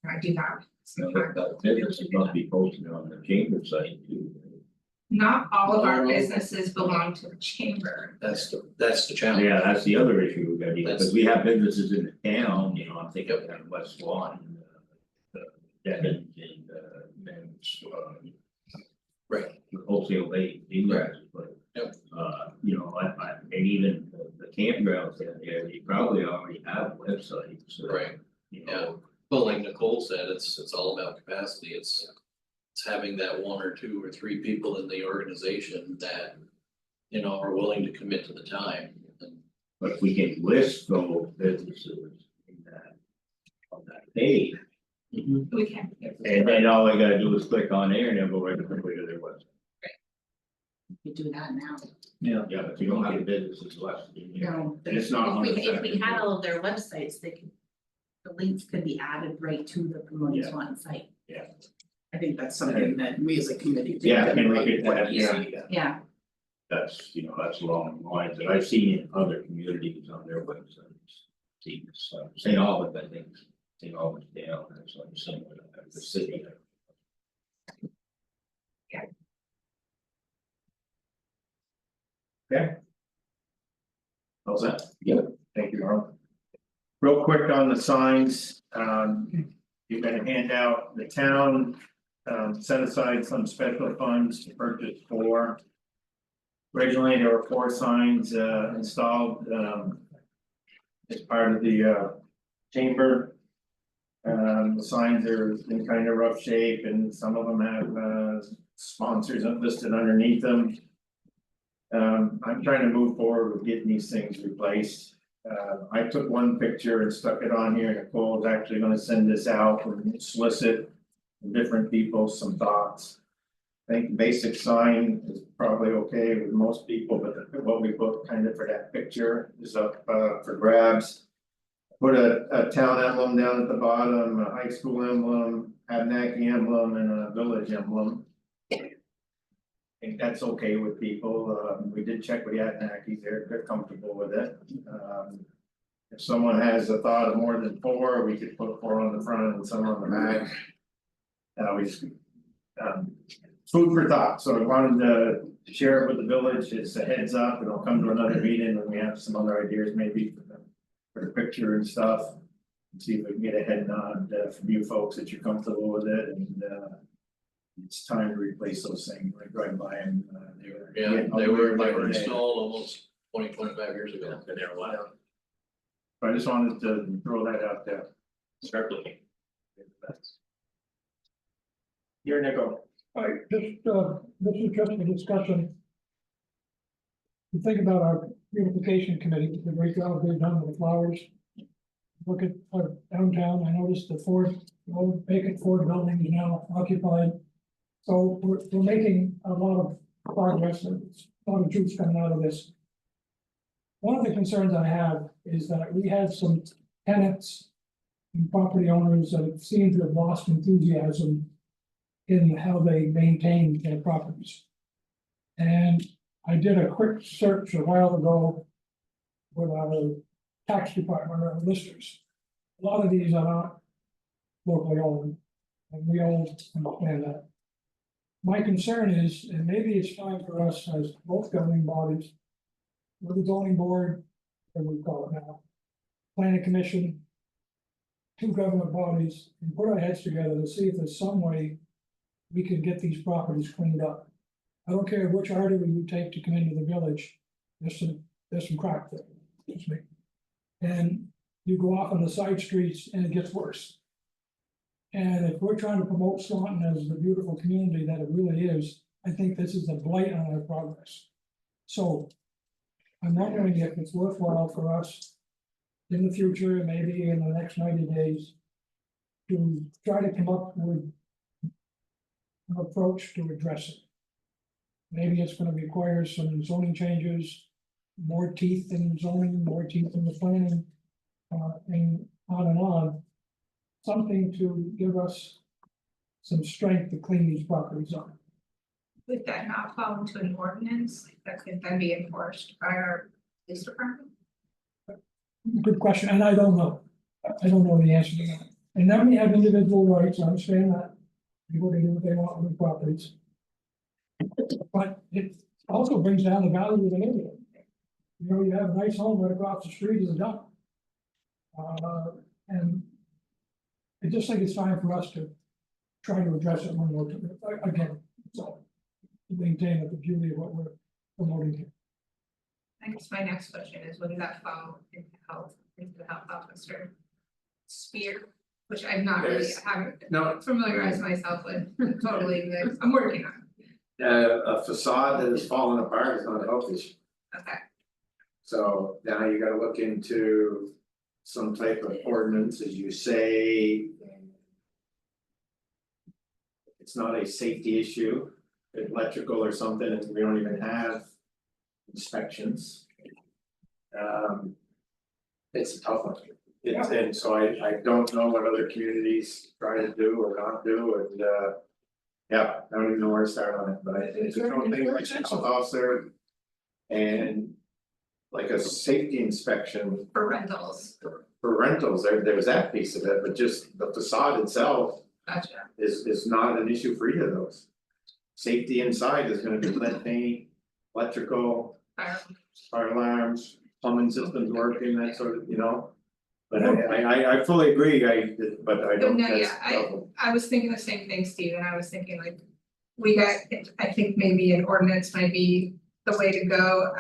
I do have some time. That businesses must be posted on the chamber site too. Not all of our No. businesses belong to the chamber. That's the challenge. Yeah, that's the other issue we gotta deal with, because we have businesses in the town, you know, I'm thinking of kind of West Swanton. Devon and Right. wholesale rate dealers, but. Yep. You know, and even the campgrounds down there, you probably already have websites, so. Right. You know, But like Nicole said, it's all about capacity, it's having that one or two or three people in the organization that, you know, are willing to commit to the time. And but if we can list those businesses in that, on that page. We can. And then all they gotta do is click on there and they'll go right to their website. You do that now. Yeah, but you don't have the businesses left. No, And it's not if we 100%. had all of their websites, they could, the links could be added right to the promoting Yeah. Swanton site. I think that's something that we as a committee. Yeah, can and we like, could what have, you yeah. see. Yeah, That's, you know, that's along the lines that I've seen in other communities on their websites. See, so St. Albans, I think, St. Albans down, that's like similar to the city. Okay. How's that? Yeah. Thank you, Mark. Real quick on the signs, you're gonna hand out the town, set aside some special funds to purchase 4. Originally, there were 4 signs, installed, as part of the, chamber. The signs are in kind of rough shape and some of them have, sponsors listed underneath them. I'm trying to move forward with getting these things replaced. I took one picture and stuck it on here. Nicole's actually gonna send this out and solicit from different people some thoughts. I think the basic sign is probably okay with most people, but what we put kind of for that picture is up for grabs. Put a town emblem down at the bottom, a high school emblem, Abnaki emblem, and a village emblem. I think that's okay with people, we did check with the Abnakis, they're comfortable with it. If someone has a thought of more than 4, we could put 4 on the front and some on the back. We just, food for thought, so I wanted to share it with the village, it's a heads up, and I'll come to another meeting when we have some other ideas maybe for the picture and stuff. And see if we can get a head nod from you folks that you're comfortable with it and it's time to replace those things, like right by them, they were. they were today. installed almost 25 years ago. Been there a while. I just wanted to throw that out there. Start looking. Here, Nico. Alright, this is just a discussion. You think about our beautification committee, the great job they've done with the flowers. Look at our downtown, I noticed the old vacant Ford building is now occupied. So we're making a lot of progress, and a lot of juice coming out of this. One of the concerns I have is that we have some tenants and property owners that seem to have lost enthusiasm in how they maintain their properties. And I did a quick search a while ago with our tax department, our listers. A lot of these are not locally owned, and we all understand that. My concern is, and maybe it's time for us as both governing bodies, with the zoning board, as we call it now, planning commission, 2 government bodies, and put our heads together to see if there's some way we can get these properties cleaned up. I don't care which artery you take to come into the village, there's some crack there, excuse me. And you go off on the side streets and it gets worse. And if we're trying to promote Swanton as the beautiful community that it really is, I think this is a blight on our progress. So I'm wondering if it's worthwhile for us in the future, maybe in the next 90 days, to try to come up with an approach to address it. Maybe it's gonna require some zoning changes, more teeth in zoning, more teeth in the planning, and on. Something to give us some strength to clean these properties up. Would that not fall into an ordinance that could then be enforced by our police department? Good question, and I don't know. I don't know the answer to that. And then we have individual rights, I understand that. People can do what they want with the properties. But it also brings down the value of the neighborhood. You know, you have a nice home right across the street is a dump. And I just think it's time for us to try to address it one more time, again, so. To maintain the beauty of what we're promoting here. I guess my next question is, would that fall into the health officer sphere? Which I'm not really, Yes. haven't No, familiarized myself with totally, I'm working on, a facade that is falling apart is not a health issue. okay, So now you gotta look into some type of ordinance, as you say. It's not a safety issue, electrical or something, and we don't even have inspections. It's a tough one. It's, and so I don't know what other communities try to do or not do, and yeah, I don't even know where to start on it, but it's a thing like health officer. And like a safety inspection for rentals, for rentals, there was that piece of it, but just the facade itself gotcha. is not an issue for either of those. Safety inside is gonna be lead paint, electrical, fire alarms, plumbing systems working, that sort of, you know. But I fully agree, but I don't. No, that's yeah, the problem. I was thinking the same thing, Steve, and I was thinking like, I think maybe an ordinance might be the way to go.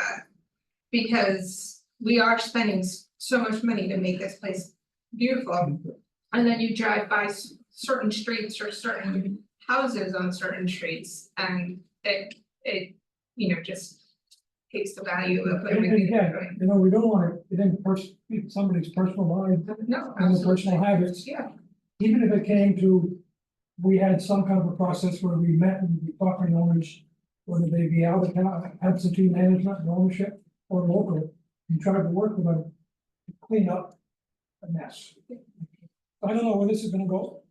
Because we are spending so much money to make this place beautiful. And then you drive by certain streets or certain houses on certain streets and it, you know, just takes the value of And everything. again, you know, we don't want to get into somebody's personal life No, and their personal absolutely, habits. yeah, Even if it came to, we had some kind of a process where we met with the property owners, whether they be out of town, absentee management and ownership or local, and tried to work with them to clean up a mess. I don't know where this is gonna go.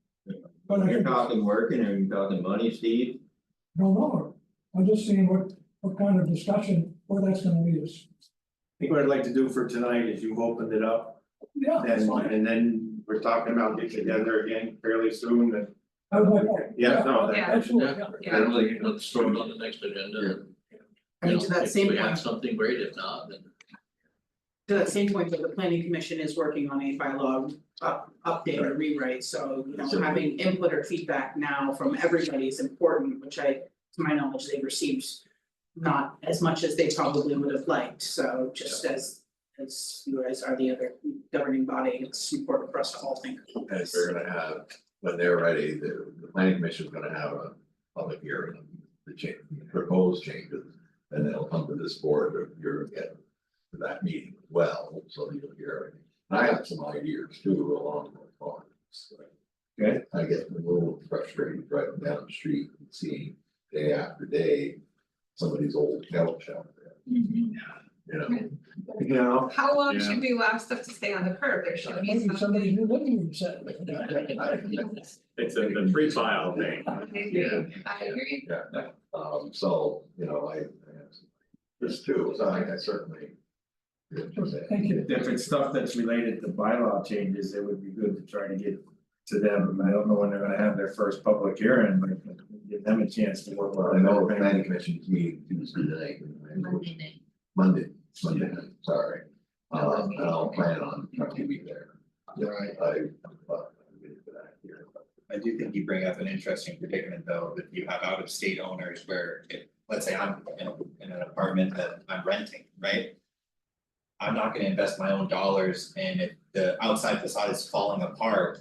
But I You're think, I talking working or you're talking money, Steve? don't know, I'm just seeing what kind of discussion, where that's gonna lead us. I think what I'd like to do for tonight is you've opened it up, Yeah, that's fine. and then we're talking about getting together again fairly soon, and I would like that. yeah, no, Yeah. Absolutely, yeah. I don't think let's throw it on the next agenda. I mean, to that same If we have point, something great, if not, then. to that same point, though, the planning commission is working on a bylaw update or rewrite, so, you know, having input or feedback now from everybody is important, which to my knowledge, they've received not as much as they probably would have liked, so just as you guys are the other governing body, it's important for us to all think. about And this. we're gonna have, when they're ready, the planning commission is gonna have a public hearing, on the change, proposed changes. And they'll come to this board, or you're getting to that meeting as well, so you'll hear everything. And I have some ideas too along those lines. Okay. I get a little frustrated driving down the street and seeing day after day, somebody's old couch out there. You know, how long Yeah. should we allow stuff to stay on the curb, there should be Maybe somebody something. new living room set. It's the free file thing. I agree, yeah, so, you know, I this too, so I certainly. Thank you. If it's stuff that's related to bylaw changes, it would be good to try to get to them. I don't know when they're gonna have their first public hearing, but give them a chance to work Well, on I know the it. planning commission's meeting Tuesday night. Monday night. Monday night, sorry. And I'll plan on trying to be there. Yeah, I do think you bring up an interesting predicament though, that you have out of state owners where if, let's say I'm in an apartment that I'm renting, right? I'm not gonna invest my own dollars and if the outside facade is falling apart.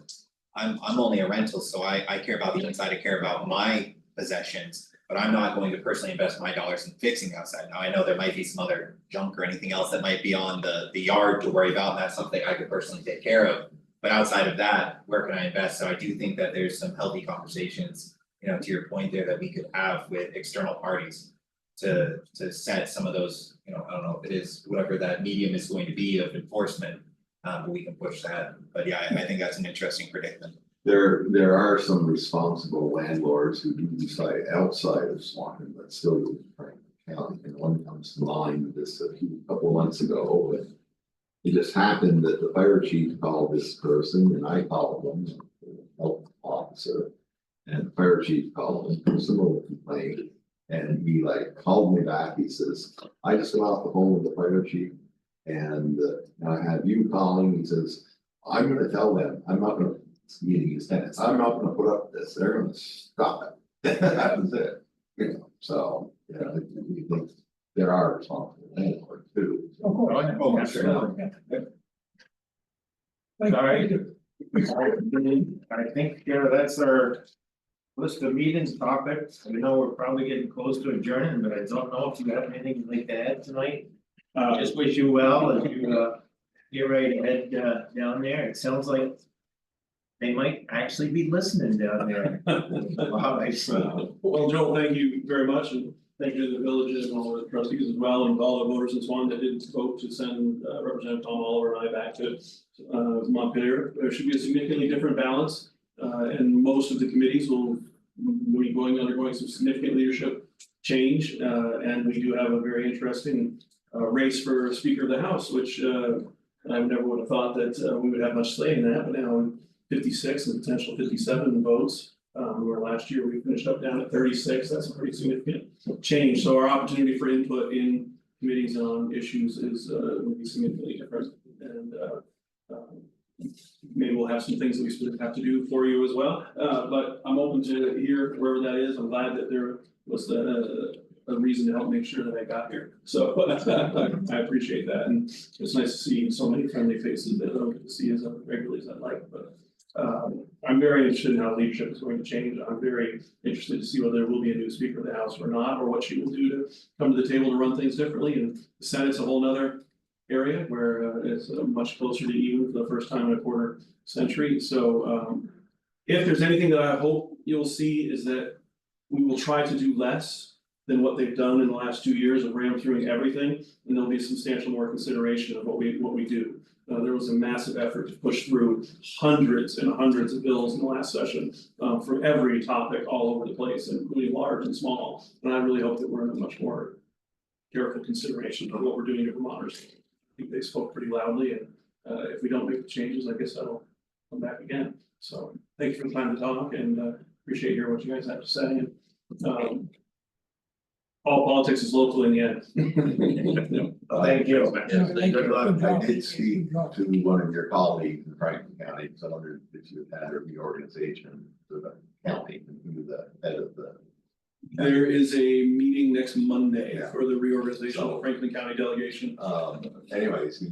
I'm only a rental, so I care about the inside, I care about my possessions. But I'm not going to personally invest my dollars in fixing the outside. Now, I know there might be some other junk or anything else that might be on the yard to worry about, and that's something I could personally take care of. But outside of that, where can I invest? So I do think that there's some healthy conversations, you know, to your point there, that we could have with external parties. To set some of those, you know, I don't know if it is whatever that medium is going to be of enforcement. But we can push that, but yeah, I think that's an interesting predicament. There are some responsible landlords who do decide outside of Swanton, but still use Franklin County, and one comes to mind this a couple of months ago, but. It just happened that the fire chief called this person and I called them, the health officer. And the fire chief called them, similar complaint, And he like called me back, he says, I just got off the phone with the fire chief. And I have you calling, he says, I'm gonna tell them, I'm not gonna, meeting his tenants, I'm not gonna put up with this, they're gonna stop it. That was it, you know, so, yeah, we think there are responsible landlords too. Of course. Oh, sure. Thank you. All right. I think that's our list of meetings topics. I know we're probably getting close to adjourning, but I don't know if you have anything you'd like to add tonight. Just wish you well as you get ready to head down there. It sounds like they might actually be listening down there. Wow, I see. Well, Joel, thank you very much, and thank you to the villages and all the trustees as well, and all the voters in Swanton that didn't vote to send Representative Tom Oliver and I back to Montpelier. There should be a significantly different balance, and most of the committees will be undergoing some significant leadership change, and we do have a very interesting race for Speaker of the House, which I never would have thought that we would have much say in that, but now 56 and potential 57 votes. Where last year we finished up down at 36, that's a pretty significant change. So our opportunity for input in committees on issues is will be significantly different. And maybe we'll have some things that we still have to do for you as well. But I'm open to hear wherever that is. I'm glad that there was a reason to help make sure that I got here. So I appreciate that. And it's nice to see so many friendly faces that I don't get to see as regularly as I'd like. But I'm very interested in how leadership is going to change. I'm very interested to see whether there will be a new Speaker of the House or not, or what she will do to come to the table to run things differently. And the Senate's a whole nother area where it's much closer to even for the first time in a quarter century. So if there's anything that I hope you'll see is that we will try to do less than what they've done in the last 2 years of ram through everything, and there'll be substantial more consideration of what we do. There was a massive effort to push through hundreds and hundreds of bills in the last session from every topic all over the place, including large and small. And I really hope that we're in a much more careful consideration of what we're doing to Vermonters. I think they spoke pretty loudly, and if we don't make the changes, I guess I'll come back again. So thank you for the time to talk, and appreciate hearing what you guys have to say. And all politics is local in the end. Thank you. Good luck. I did speak to one of your colleagues in Franklin County, so I wondered if you had a reorganization for the county and who the head of the. There is a meeting next Monday Yeah. for the reorganization of the Franklin County delegation. Anyways,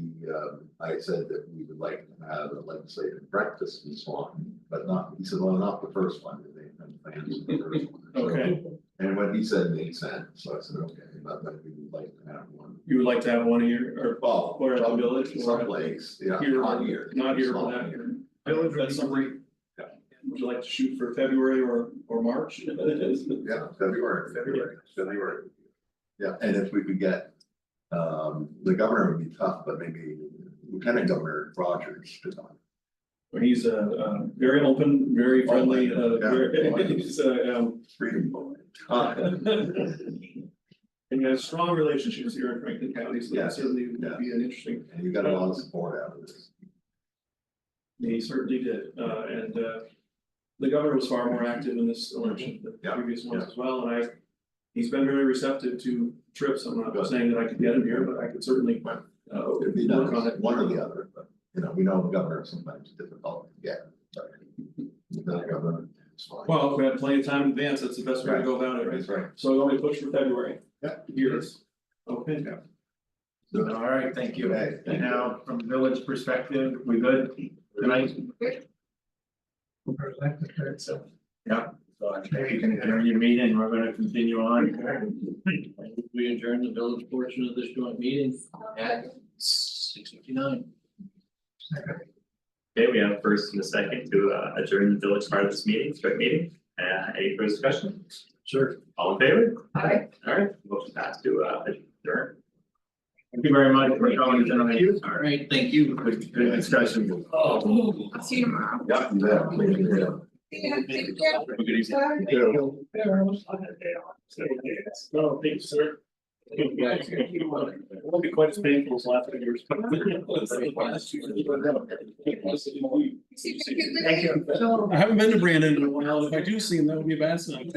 I said that we would like to have a legislative breakfast in Swanton, but not, he said, well, not the first one, they have plans for the first one. So, Okay. and what he said made sense, so I said, okay, but we would like to have one. You would like to have one here or Well, or at the village or someplace, yeah, here, not here. not here, but not here. Village would That's be something. Yeah. Would you like to shoot for February or March? Yeah, February. Yeah, and if we could get, the governor would be tough, but maybe Lieutenant Governor Rogers could talk. He's very open, very friendly, Yeah. very, he's Freedom boy. and he has strong relationships here in Franklin County, so that Yes. certainly would be an interesting. And you got a lot of support out of this. He certainly did, and the governor was far more active in this election than Yeah. previous ones Yeah. as well, and he's been very receptive to trips. I'm not Good. saying that I could get him here, but I could certainly It'd be work on nice, it. one or the other, but, you know, we know the governor sometimes is difficult to get. But the governor, it's fine. Well, if we have plenty of time in advance, that's the best way to go about it, right? That's right. So we want me to push for February? Yeah. Years. Okay. Yeah. All right, thank you. Okay, thank And you. now, from the village perspective, we good tonight? So. Yeah, so I think you can adjourn your meeting, we're gonna continue on. We adjourn the village portion of this joint meeting at 6:59. Okay, we have a first and a second to adjourn the village part of this meeting, joint meeting. Any further discussion? Sure. All in favor? Aye. All right, motion passed to adjourn. Thank you very much for coming tonight. All right, thank you. Good discussion. I'll see you tomorrow. Yeah, you bet. Yeah. Yeah, take care. Good evening. Thank you. No, thank you, sir. It won't be quite as painful as last year's. Thank you. I haven't been to Brandon in a while. If I do see him, that would be a bad sign.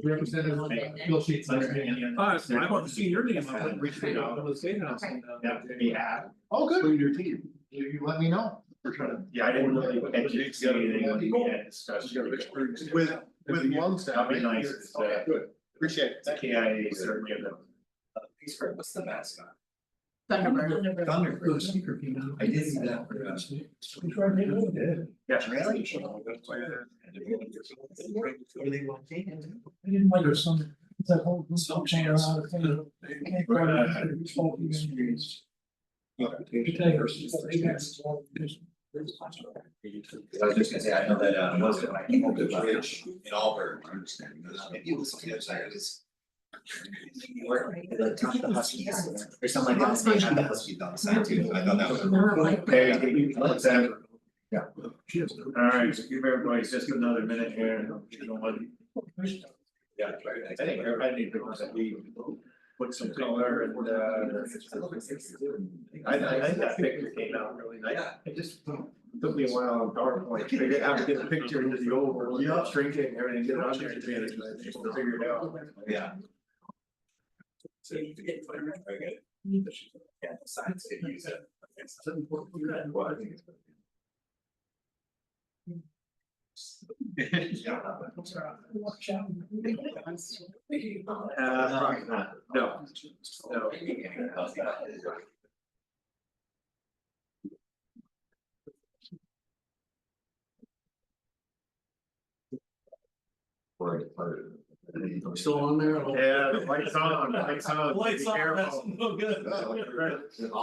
Representative Bill Sheets. I've already seen your name. I wouldn't reach out. Oh, good. From your team. You let me know. We're trying to. Yeah, I didn't really catch it, see anything when we had discussion. With one staff. That'd be nice. Okay, good. Appreciate it. Thank you. KIA certainly of them. Pittsburgh, what's the mascot? Thunderbird. Thunderbird. I did see that. It's right there. Yeah. Really? I didn't like there's some, it's that whole group of chain around. I was just gonna say, I know that, most of my people do bridge in Auburn, I understand, maybe it was on the other side of this. Where, the top of the Huskies, or something like that, they have the Huskies on the side too, I thought that was. Okay, let's have. Yeah. Alright, give everybody just another minute here. Yeah, I think everybody needs to put some color and I think that picture came out really nice. It just took me a while on PowerPoint. They didn't have to get a picture into the old, shrink it and everything, get it on there to figure it out. Yeah. Okay. Yeah, the science could use it. Yeah. No. No. Still on there? Yeah, the lights on, lights on. Lights Be on, careful. that's no good.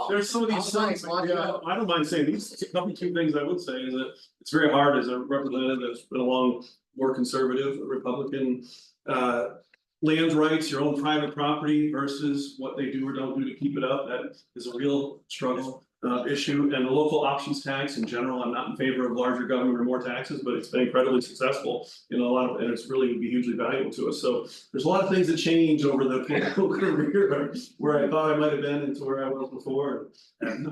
There's some of these things, I don't mind saying these, couple two things I would say is that it's very hard as a representative that's been along more conservative Republican. Land rights, your own private property versus what they do or don't do to keep it up, that is a real struggle. Issue, and the local options tax in general, I'm not in favor of larger government or more taxes, but it's been incredibly successful in a lot of, and it's really would be hugely valuable to us, so. There's a lot of things that change over the political career, where I thought I might have been and to where I was before.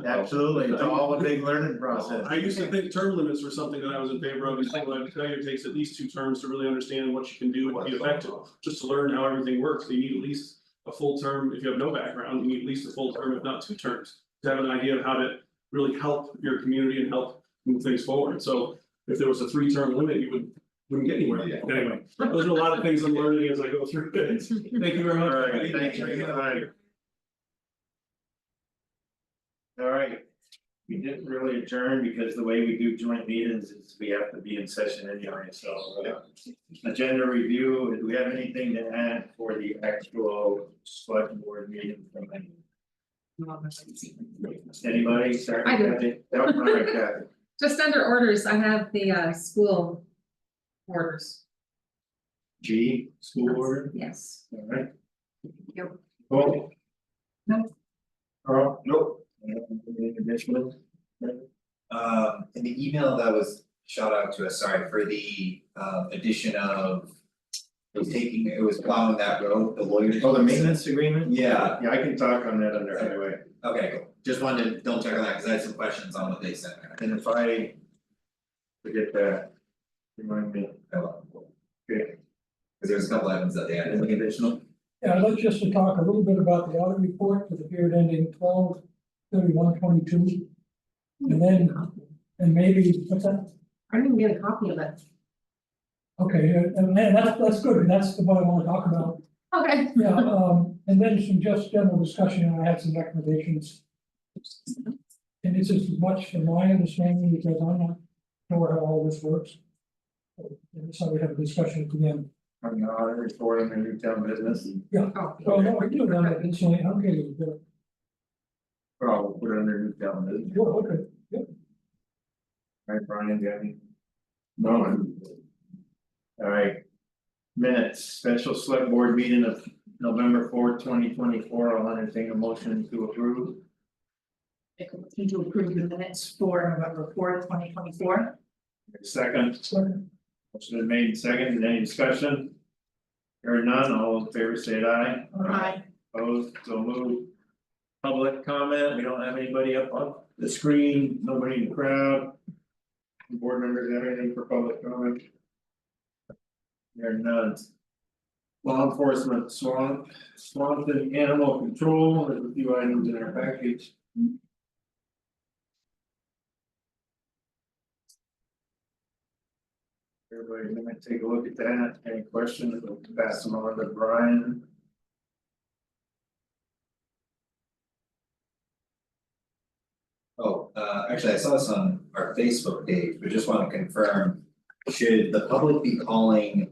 Absolutely, it's all a big learning process. I used to think term limits were something that I was in favor of, but I tell you, it takes at least 2 terms to really understand what you can do and be effective, just to learn how everything works, you need at least a full term, if you have no background, you need at least a full term, if not 2 terms. To have an idea of how to really help your community and help move things forward, so if there was a 3-term limit, you wouldn't get anywhere, anyway. Those are a lot of things I'm learning as I go through it. Thank you very much. All right, thank you. All right, we didn't really adjourn because the way we do joint meetings is we have to be in session anyway, so. Agenda review, do we have anything to add for the actual select board meeting from any? Anybody? Sorry, I do. Kathy? No, all right, Kathy. Just under orders, I have the school orders, G, school order, yes. all right. Yep. Cool. No. Carl, nope. Any additional? In the email that was shot out to us, sorry, for the addition of. It was plowing that road, the lawyers. Oh, the maintenance agreement? Yeah, Yeah, I can talk on that under highway, okay, cool, just wanted to double check on that, cause I had some questions on what they said. and if I forget that, remind me. Okay, Cause there's a couple items that they had. any additional? Yeah, I'd like just to talk a little bit about the audit report for the period ending 12/31/22. And then, and maybe, what's that? I didn't get a copy of it. Okay, and that's good, that's what I wanna talk about. Okay. Yeah, and then some just general discussion, and I had some recommendations. And it's as much from my understanding, because I'm not sure how all this works. So we have a discussion at the end. On the audit report on the Newtown business, Yeah, well, no, I do that, it's like, okay, probably put it under Newtown business. okay, Right, Brian, do you have any? No. All right. Minutes, special select board meeting of November 4th, 2024, I'll entertain a motion to approve. Make a motion to approve the minutes for November 4th, 2024. Second. Motion is made second, any discussion? Hearing none, all in favor say aye. Aye. Opposed, so moved. Public comment, we don't have anybody up on the screen, nobody in the crowd. Board members have anything for public comment? There are none. Law enforcement, Swanton animal control, there's a few items in our package. Everybody, let me take a look at that, any questions, we'll pass them on to Brian. Oh, actually, I saw this on our Facebook page, but just wanna confirm, should the public be calling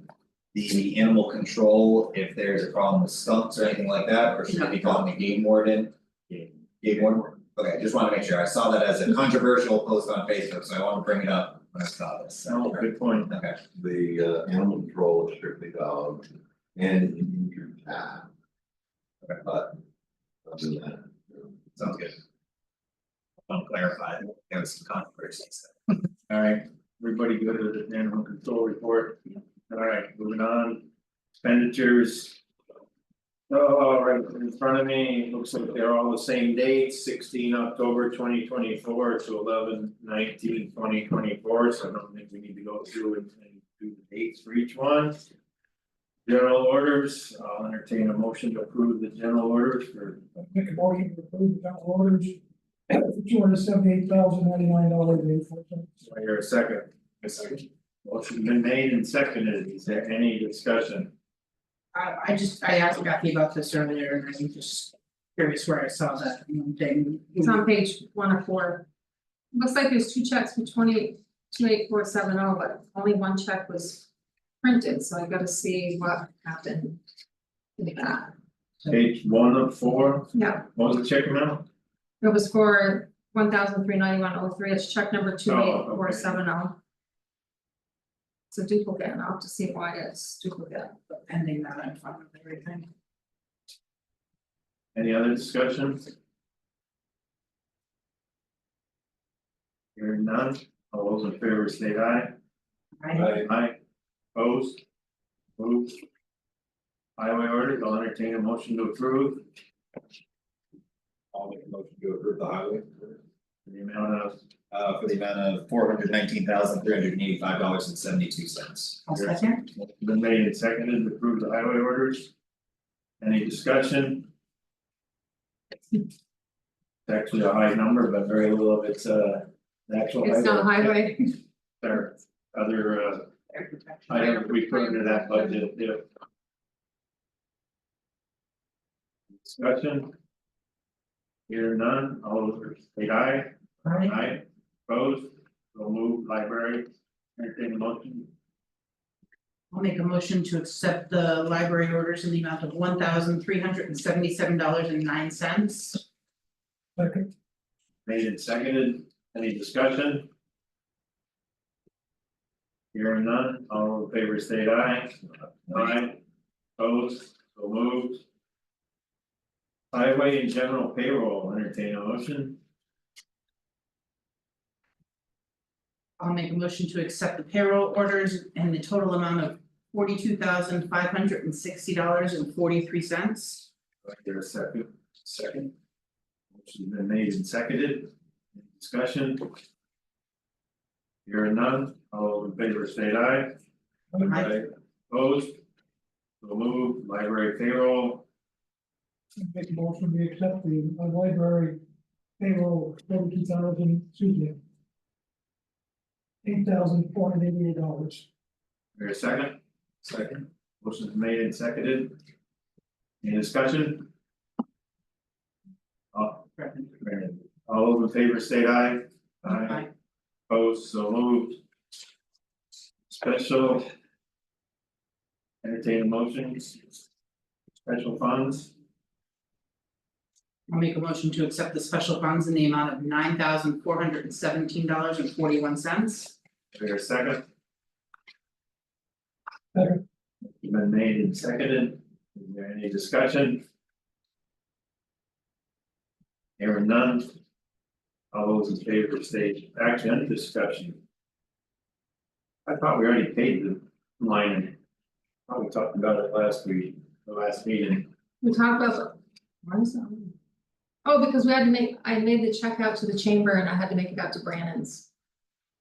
the animal control if there's a problem with skunks or anything like that, or should they be calling the game warden? Game warden, okay, just wanna make sure, I saw that as a controversial post on Facebook, so I wanna bring it up when I saw this. Oh, good point. Okay, The animal control is strictly dogs and injured cat. But other than that, sounds good. I want to clarify, there was some controversy, so. Alright, everybody go to the animal control report. Alright, moving on, expenditures. Oh, right in front of me, looks like they're all the same dates, 16 October 2024 to 11/19/2024. So I don't think we need to go through and do the dates for each one. General orders, I'll entertain a motion to approve the general orders for. Make a motion to approve the general orders. $278,099.84. Do I hear a second? A second. Motion's been made and seconded, is there any discussion? I asked Kathy about this earlier and I'm just curious where I saw that one thing. It's on page 1 of 4. Looks like there's 2 checks for 28470, but only 1 check was printed, so I gotta see what happened with that. Page 1 of 4, Yeah, what was the check amount? it was for $1,391.03, it's check number 28470. It's a duplicate, and I'll have to see why it's duplicate. Pending that in front of everything. Any other discussion? Hearing none, all those in favor state aye. Aye. Opposed? Moved. Highway orders, I'll entertain a motion to approve. I'll make a motion to approve the highway. The amount of, For the amount of $419,385.72. I'll second. been made and seconded to approve the highway orders. Any discussion? It's actually a high number, but very little of it's the actual. It's not highway. There, other items we put into that budget, yeah. Discussion? Here none, all those in favor, aye. Aye, opposed, so move library, entertain a motion, I'll make a motion to accept the library orders in the amount of $1,377.09. Second. made and seconded, any discussion? Hearing none, all in favor state aye. Aye, opposed, so moved. Highway and general payroll, entertain a motion, I'll make a motion to accept the payroll orders and the total amount of $42,560.43. do I hear a second? Second. Motion's been made and seconded, any discussion? Hearing none, all in favor state aye. Aye. Opposed? So moved, library payroll, Make a motion, we accept the library payroll $8,488. hear a second? Second. Motion's made and seconded. Any discussion? All those in favor state aye. Aye. Opposed, so moved. Special. Entertain motions. Special funds, I'll make a motion to accept the special funds in the amount of $9,417.41. hear a second? Second. Been made and seconded, is there any discussion? Hearing none. All those in favor state, actually, any discussion? I thought we already paid the line. Thought we talked about it last week, the last meeting. We talked about, why is that? Oh, because I made the check out to the chamber and I had to make it out to Brandon's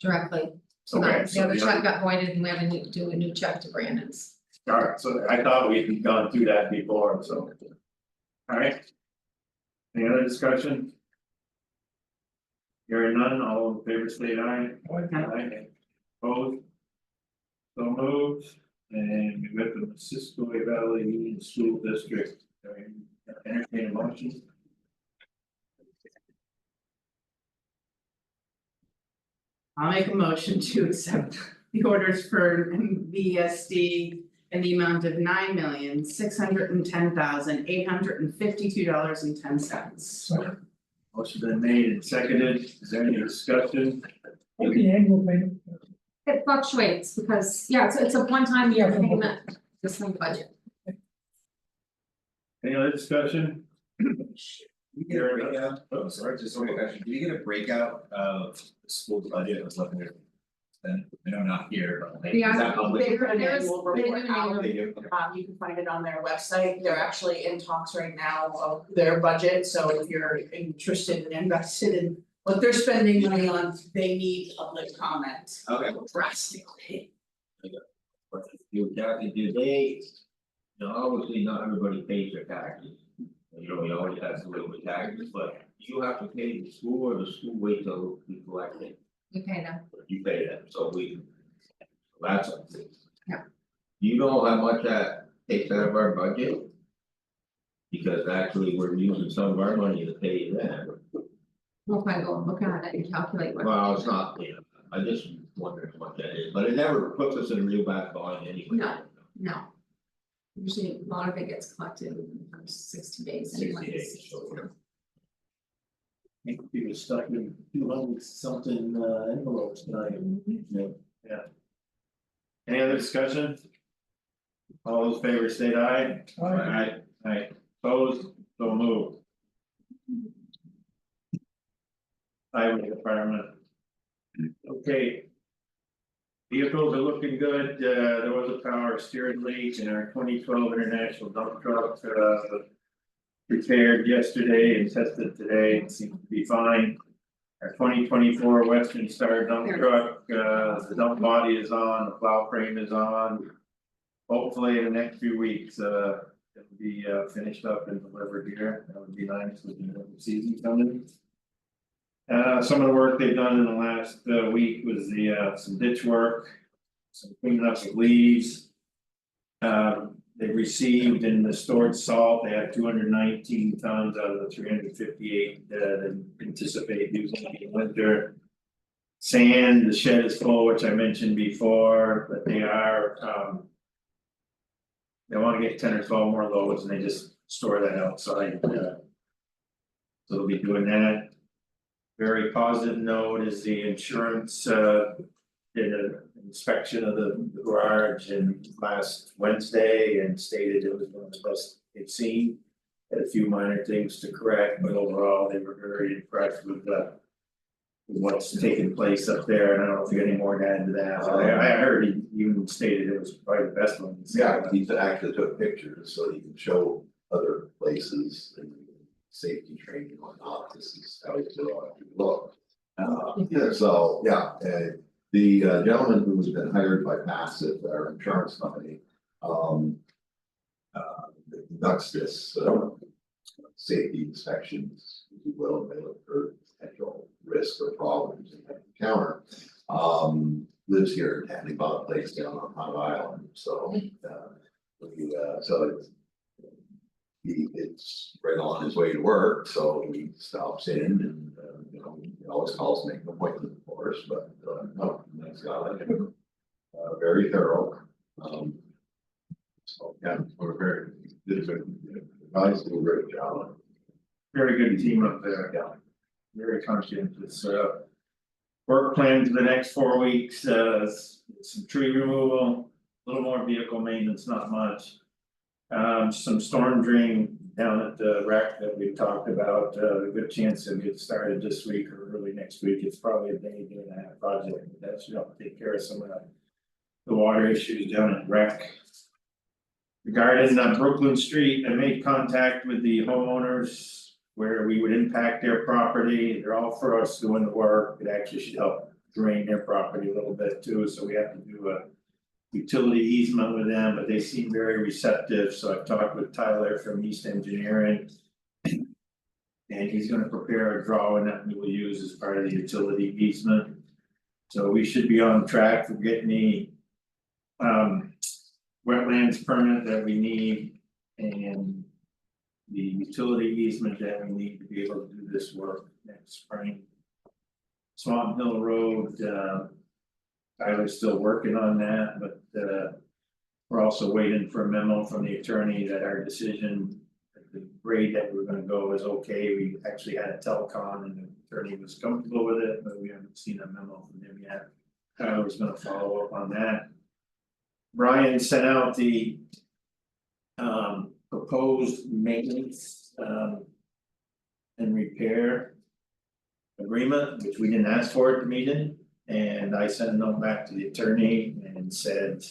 directly. So Okay, that the so other the check got voided and we had to do a new check to Brandon's. Alright, so I thought we'd gone through that before, so. Alright. Any other discussion? Hearing none, all in favor, say aye. Aye. Opposed? So moved, and we got the Cisco Valley Union School District, entertain a motion. I'll make a motion to accept the orders for VSD in the amount of $9,610,852.10. Motion been made and seconded, is there any discussion? What the annual payment? It fluctuates because, yeah, it's a one-time year payment, this thing budget. Any other discussion? We get a breakout, oh, sorry, just one more question, do we get a breakout of the school budget of what they're? Then, I know not here, but like, is Yeah, that public? They put an There's- annual they report do an out. annual- They do, okay. You can find it on their website, they're actually in talks right now of their budget, so if you're interested and invested in what they're spending money on, they need public comment Okay. drastically. But you Kathy, do they, you know, obviously not everybody pays their taxes. You know, we always have to wait with taxes, but you have to pay the school or the school wait till we collect it, We pay them. you pay them, so that's something. Yeah. Do you know how much that takes out of our budget? Because actually, we're using some of our money to pay them, We'll probably go and look at it and calculate what. well, it's not, you know, I just wonder how much that is, but it never puts us in a real bad bind anyway. No. Usually a lot of it gets collected in the first 60 days 60 anyways. days, so. I think we were stuck in 200 something envelopes tonight. Yeah. Any other discussion? All those in favor state aye. Aye, opposed, so moved. Highway department. Okay. Vehicles are looking good, there was a power steering leak in our 2012 International dump truck, repaired yesterday and tested today, it seems to be fine. Our 2024 Western Star dump truck, the dump body is on, the plow frame is on. Hopefully in the next few weeks, it'll be finished up and delivered here, that would be nice with the season coming. Some of the work they've done in the last week was some ditch work, some cleaning up of leaves. They received in the stored salt, they had 219 tons out of the 358 that anticipate using in the winter. Sand, the shed is full, which I mentioned before, but they are they wanna get 10 or 12 more loads and they just store that outside. So they'll be doing that. Very positive note is the insurance did an inspection of the garage and last Wednesday and stated it was one of the best they've seen. Had a few minor things to correct, but overall they were very impressed with what's taking place up there, and I don't know if you got any more to add to that, but I heard he even stated it was probably the best one. Yeah, he actually took pictures so he can show other places and safety training and whatnot, this is how it's look. Yeah, so, yeah, the gentleman who's been hired by Passive, our insurance company, conducts this safety inspections, if you will, and they look for potential risks or problems they might encounter. Lives here in town, he bought a place down on Hot Island, so so it's right on his way to work, so he stops in and, you know, he always calls, make an appointment for us, but, no, nice guy, like him. Very thorough, so, yeah, we're very, guys do a great job. Very good team up there, yeah. Very conscientious, work plan for the next 4 weeks, some tree removal, a little more vehicle maintenance, not much. Some storm drain down at the wreck that we talked about, a good chance to get started this week or early next week, it's probably a day and a half project, but that should help take care of some of the water issues down at wreck. Regarding Brooklyn Street, I made contact with the homeowners where we would impact their property, they're all for us doing the work, it actually should help drain their property a little bit too, so we have to do a. Utility easement with them, but they seem very receptive, so I've talked with Tyler from East Engineering. And he's gonna prepare a drawing that we will use as part of the utility easement. So we should be on track for getting the. Wetlands permit that we need and. The utility easement that we need to be able to do this work next spring. Swanton Hill Road, Tyler's still working on that, but we're also waiting for a memo from the attorney that our decision. The grade that we're gonna go is okay, we actually had a telecon and the attorney was comfortable with it, but we haven't seen a memo from him yet. Tyler's gonna follow up on that. Brian sent out the proposed maintenance and repair agreement, which we didn't ask for at the meeting. And I sent a note back to the attorney and said.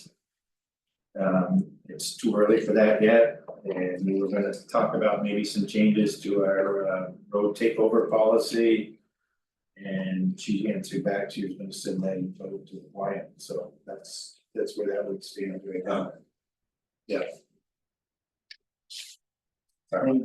It's too early for that yet, and we were gonna talk about maybe some changes to our road takeover policy. And she answered back, she was gonna send that info to Wyatt, so that's where that would stand right now. Yeah. Sorry, can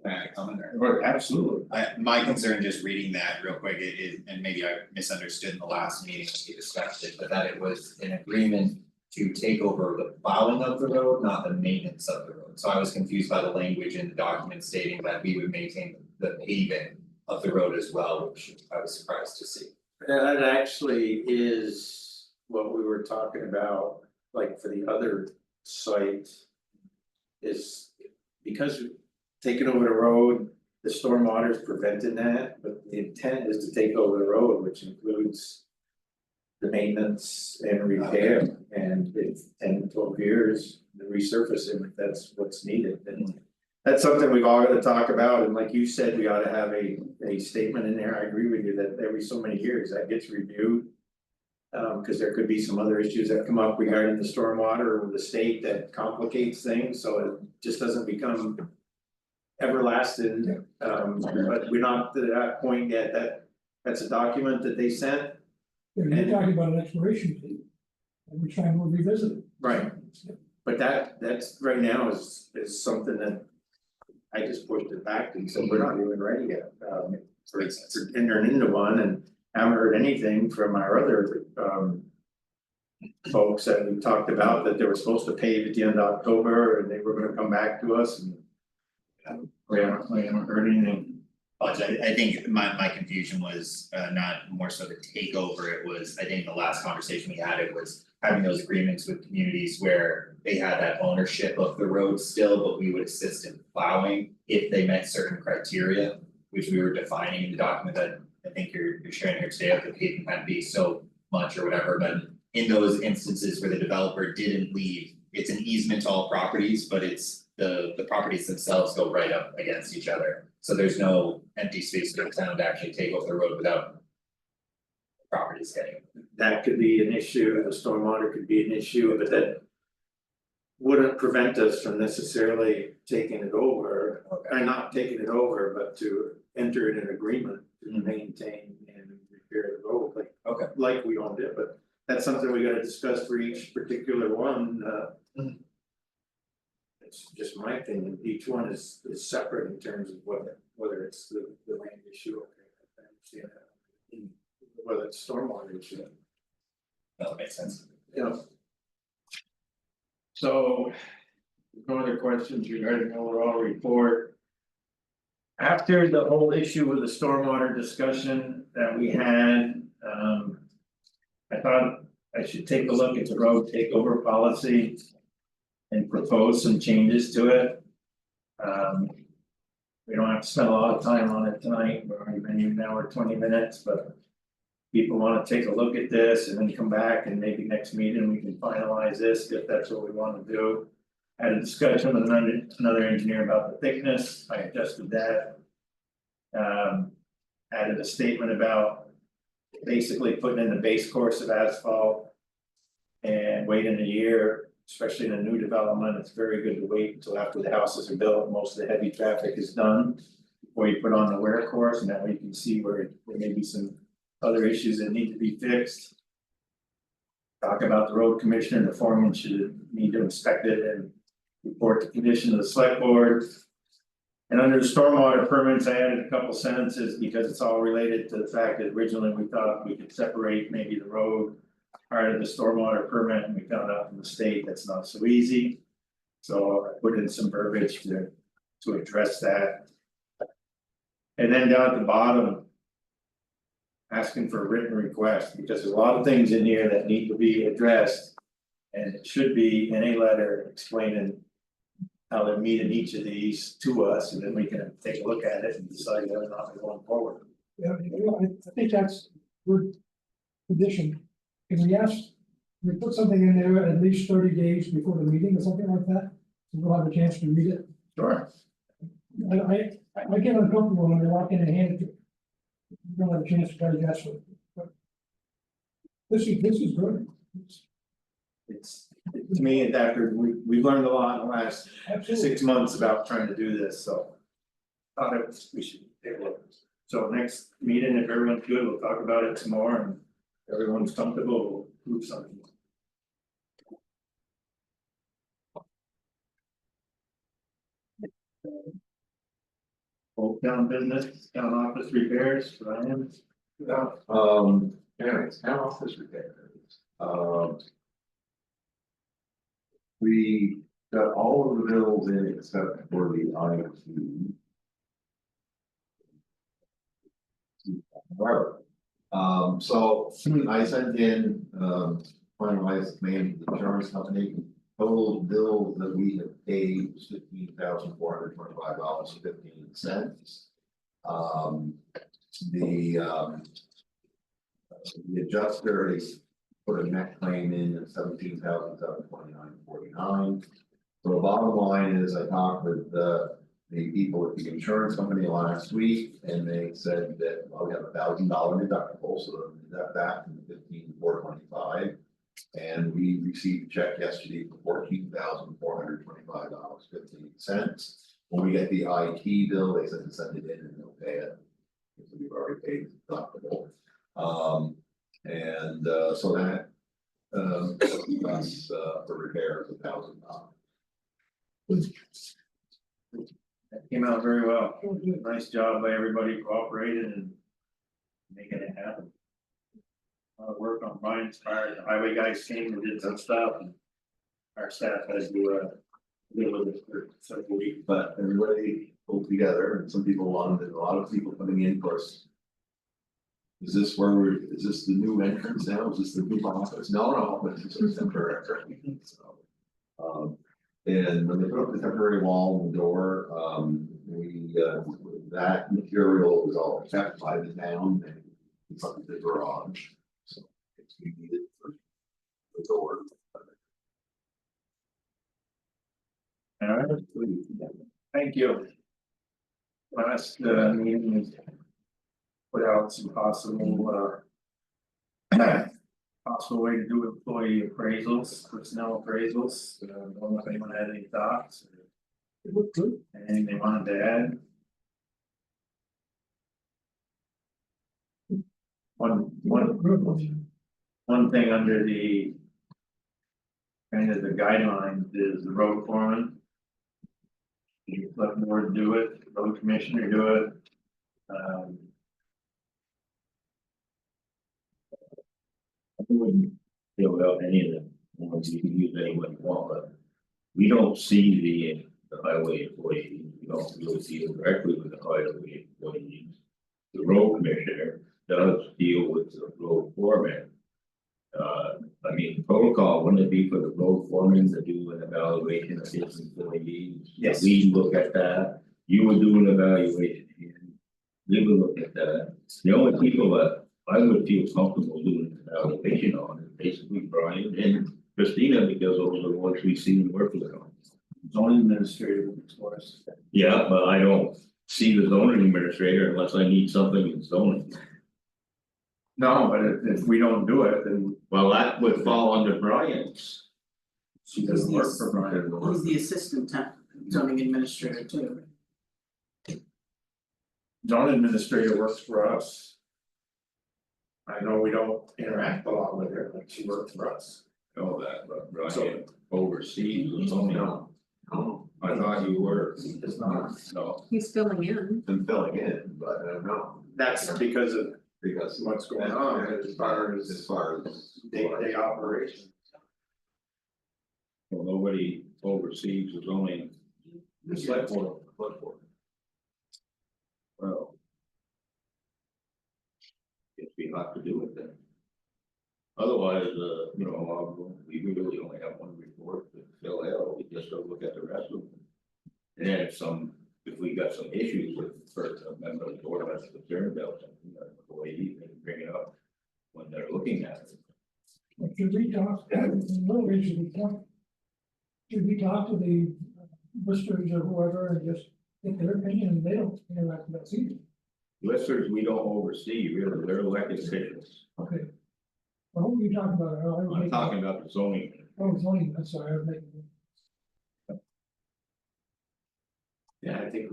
I add a comment there? Absolutely. My concern just reading that real quick, and maybe I misunderstood in the last meeting when we discussed it, but that it was an agreement. To take over the plowing of the road, not the maintenance of the road, so I was confused by the language in the document stating that we would maintain the paving of the road as well, which I was surprised to see. That actually is what we were talking about, like for the other site. Is because taking over the road, the stormwater is preventing that, but the intent is to take over the road, which includes. The maintenance and repair, and it's 10 to 12 years, the resurfacing, if that's what's needed, and. That's something we've all got to talk about, and like you said, we ought to have a statement in there, I agree with you that every so many years that gets reviewed. Cause there could be some other issues that come up regarding the stormwater or the state that complicates things, so it just doesn't become. Everlasting, but we're not to that point yet, that's a document that they sent. You're talking about an expiration date, and we're trying to revisit it. Right. But that's right now is something that. I just pushed it back and said, we're not even ready yet, for entering into one and haven't heard anything from our other, folks that we talked about that they were supposed to pave at the end of October and they were gonna come back to us and. We haven't heard anything. I think my confusion was not more so the takeover, it was, I think the last conversation we had, it was. Having those agreements with communities where they had that ownership of the road still, but we would assist in plowing if they met certain criteria. Which we were defining in the document that I think you're sharing here today, of the paving can't be so much or whatever, but. In those instances where the developer didn't leave, it's an easement to all properties, but it's the properties themselves go right up against each other. So there's no empty space for the town to actually take over the road without. Properties getting. That could be an issue, the stormwater could be an issue, but that. Wouldn't prevent us from necessarily taking it over, or not taking it over, but to enter in an agreement to maintain and repair the road, like. Okay. Like we owned it, but that's something we gotta discuss for each particular one, It's just my opinion, each one is separate in terms of whether it's the land issue, okay, I understand that. Whether it's stormwater issue. That makes sense. Yeah. So, no other questions regarding the overall report? After the whole issue with the stormwater discussion that we had, I thought I should take a look at the road takeover policy. And propose some changes to it. We don't have to spend a lot of time on it tonight, we're already been here an hour, 20 minutes, but. People wanna take a look at this and then come back and maybe next meeting we can finalize this if that's what we wanna do. Had a discussion with another engineer about the thickness, I adjusted that. Added a statement about basically putting in the base course of asphalt. And waiting a year, especially in a new development, it's very good to wait until after the houses are built, most of the heavy traffic is done. before you put on the wear course, and that way you can see where there may be some other issues that need to be fixed. Talk about the road commissioner, the foreman should need to inspect it and report the condition to the select board. And under the stormwater permits, I added a couple sentences because it's all related to the fact that originally we thought we could separate maybe the road part of the stormwater permit, and we found out from the state that's not so easy. So I put in some verbiage to address that. And then down at the bottom, asking for a written request, because there's a lot of things in here that need to be addressed. And it should be in a letter explaining how they're meeting each of these to us, and then we can take a look at it and decide whether or not we're going forward. Yeah, I think that's good condition. Can we ask, we put something in there at least 30 days before the meeting or something like that? So we'll have a chance to read it. Sure. I get uncomfortable when I walk in and hand it to you. You don't have a chance to digest it. But this is good. It's, to me, after we learned a lot in the last Absolutely. 6 months about trying to do this, so. Thought we should take a look. So next meeting, if everyone's good, we'll talk about it some more, and everyone's comfortable, we'll prove something. Old town business, town office repairs, Ryan. Anyways, town office repairs. We got all of the bills in except for the IT. So I sent in, finalized main insurance company, total bills that we have paid $15,425.15. The adjuster is put a net claim in at $17,729.49. So the bottom line is, I talked with the people at the insurance company last week, and they said that, well, we have $1,000 deductible, so that back from the $15,425. And we received a check yesterday for $14,425.15. When we get the IT bill, they said to send it in and they'll pay it, because we've already paid the deductible. So that that's for repairs $1,000. That came out very well. Nice job by everybody cooperating and making it happen. A lot of work on Brian's part. The highway guys came and did some stuff, and our staff has to deal with it for several weeks. But everybody pulled together, and some people wanted, a lot of people coming in, of course. Is this the new entrance now? Is this the new office? No, but it's just temporary. So, and when they put up the temporary wall and the door, that material was all kept by the town, and it's up to the garage. So it's needed for the door. All right, thank you. Last meeting is put out some possible possible way to do employee appraisals, personnel appraisals. Don't know if anyone had any thoughts. It looked good. Anything they wanted to add? One thing under the kind of the guidelines is the road foreman. You let the board do it, road commissioner do it. I wouldn't feel about any of them, you can use anyone you want, but we don't see the highway employees, we don't really deal directly with the highway employees. The road commissioner does deal with the road foreman. I mean, protocol, wouldn't it be for the road foreman to do an evaluation of his employees? Yes. We look at that, you would do an evaluation, and we would look at that. The only people that I would feel comfortable doing an evaluation on is basically Brian and Christina, because those are the ones we see and work with them. Zoning administrator for us. Yeah, but I don't see the zoning administrator unless I need something in zoning. No, but if we don't do it, then Well, that would fall under Brian's. she doesn't work for Brian. He's the assistant zoning administrator too. zone administrator works for us. I know we don't interact a lot with her, but she works for us. Know that, but So- Brian overseas was only, No. No, I thought you were, It's not, no. He's filling in. been filling in, but no, that's because of because. what's going on as far As as far as. day-to-day operation. Well, nobody overseas was only, The select board, select board. well. Guess we have to do it then. Otherwise, we really only have one report to fill out, we just don't look at the rest of them. And then if we got some issues with first member of the board that's concerned about something, the lady can bring it up when they're looking at it. Should we talk, should we talk to the listers or whoever and just get their opinion, and they don't interact with us either? Listers, we don't oversee, really, they're elected officials. Okay. Well, who are you talking about? I was I'm making- talking about the zoning. Oh, zoning, I'm sorry, I was making. Yeah, I think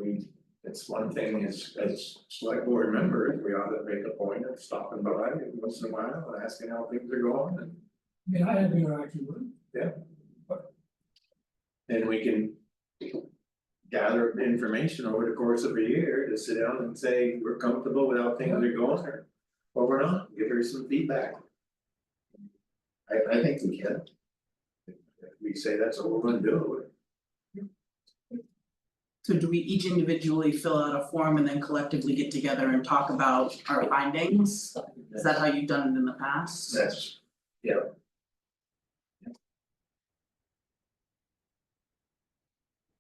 it's one thing as select board members, we ought to make a point of stopping by once in a while and asking how things are going and. I mean, I have interaction with them. Then we can gather information over the course of a year to sit down and say, we're comfortable with how things are going or we're not, give her some feedback. I think we can. If we say that's what we're gonna do. So do we each individually fill out a form and then collectively get together and talk about our findings? Is that how you've done it in the past? That's, yeah.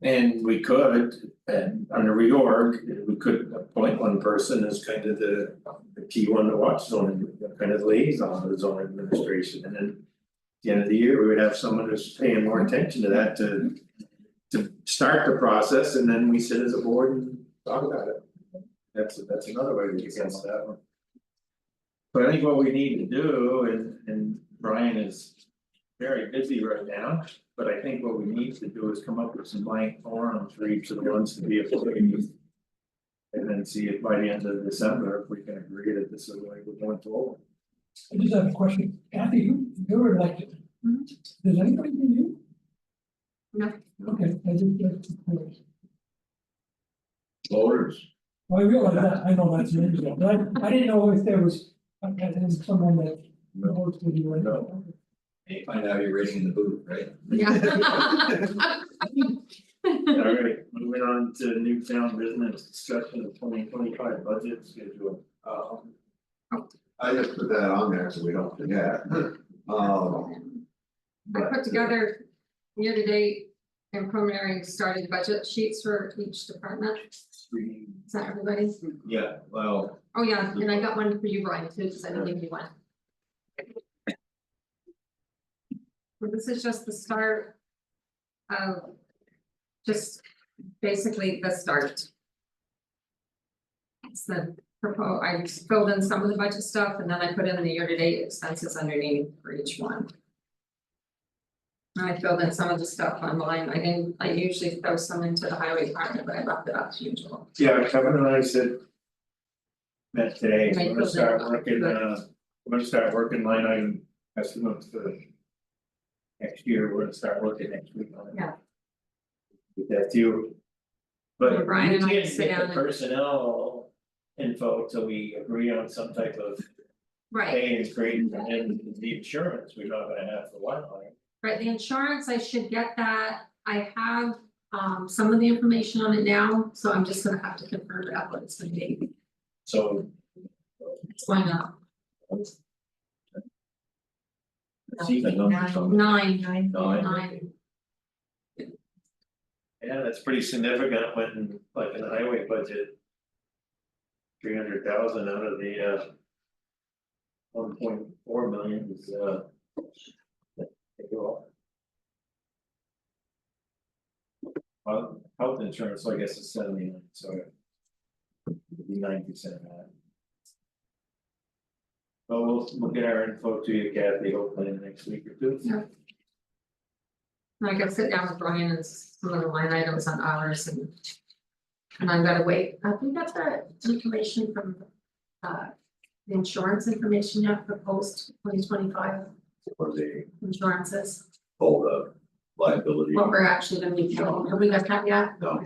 And we could, and under reorg, we could appoint one person as kind of the key one to watch zoning, kind of the liaison to the zoning administration, and then. At the end of the year, we would have someone who's paying more attention to that to start the process, and then we sit as a board and talk about it. That's another way to get against that one. But I think what we need to do, and Brian is very busy right now, but I think what we need to do is come up with some blank forms for each of the ones to be appointed. And then see if by the end of December, if we can agree that this is the way we're going forward. I just have a question, Kathy, you're elected. Does anybody do you? No. Okay, I just. Voters, Well, I realize that, I know that's an issue, but I didn't know if there was, someone that votes with you or not. You find out you're raising the booth, right? Yeah. All right, moving on to Newtown business discussion of 2025 budget schedule. I just put that on there so we don't forget. I put together year-to-date and preliminary started budget sheets for each department. Is that everybody? yeah, well, Oh, yeah, and I got one for you, Brian, too, because I didn't give you one. Well, this is just the start of, just basically the start. It's the I filled in some of the budget stuff and then I put in the year-to-date expenses underneath for each one. And I filled in some of the stuff online. I usually throw some into the highway department, but I left it up as usual. Yeah, Kevin and I said. Met today, And I we're gonna filled start in. working, we're gonna start working line item estimates for. Next year, we're gonna start working next week on it. Yeah. With that too. But Yeah, Brian we and I can't sit get down the and- personnel info till we agree on some type of Right, pay increase and the insurance, we're not gonna have for a while, right? right, the insurance, I should get that. I have some of the information on it now, so I'm just gonna have to confirm it up what it's gonna be. So. It's going up. See the numbers on. Nine. Nine. Yeah, that's pretty significant when, like in the highway budget. 300,000 out of the 1.4 million is they go up. Health insurance, so I guess is 79, so it'd be 9% of that. But we'll get our info to you, Kathy, hopefully in the next week or two. Yeah. I can sit down with Brian and some of the line items on ours and And I gotta wait, have we got the information from the insurance information yet for post 2025 For the insurances? hold up liability. What we're actually gonna be paying, have we got that yet? No.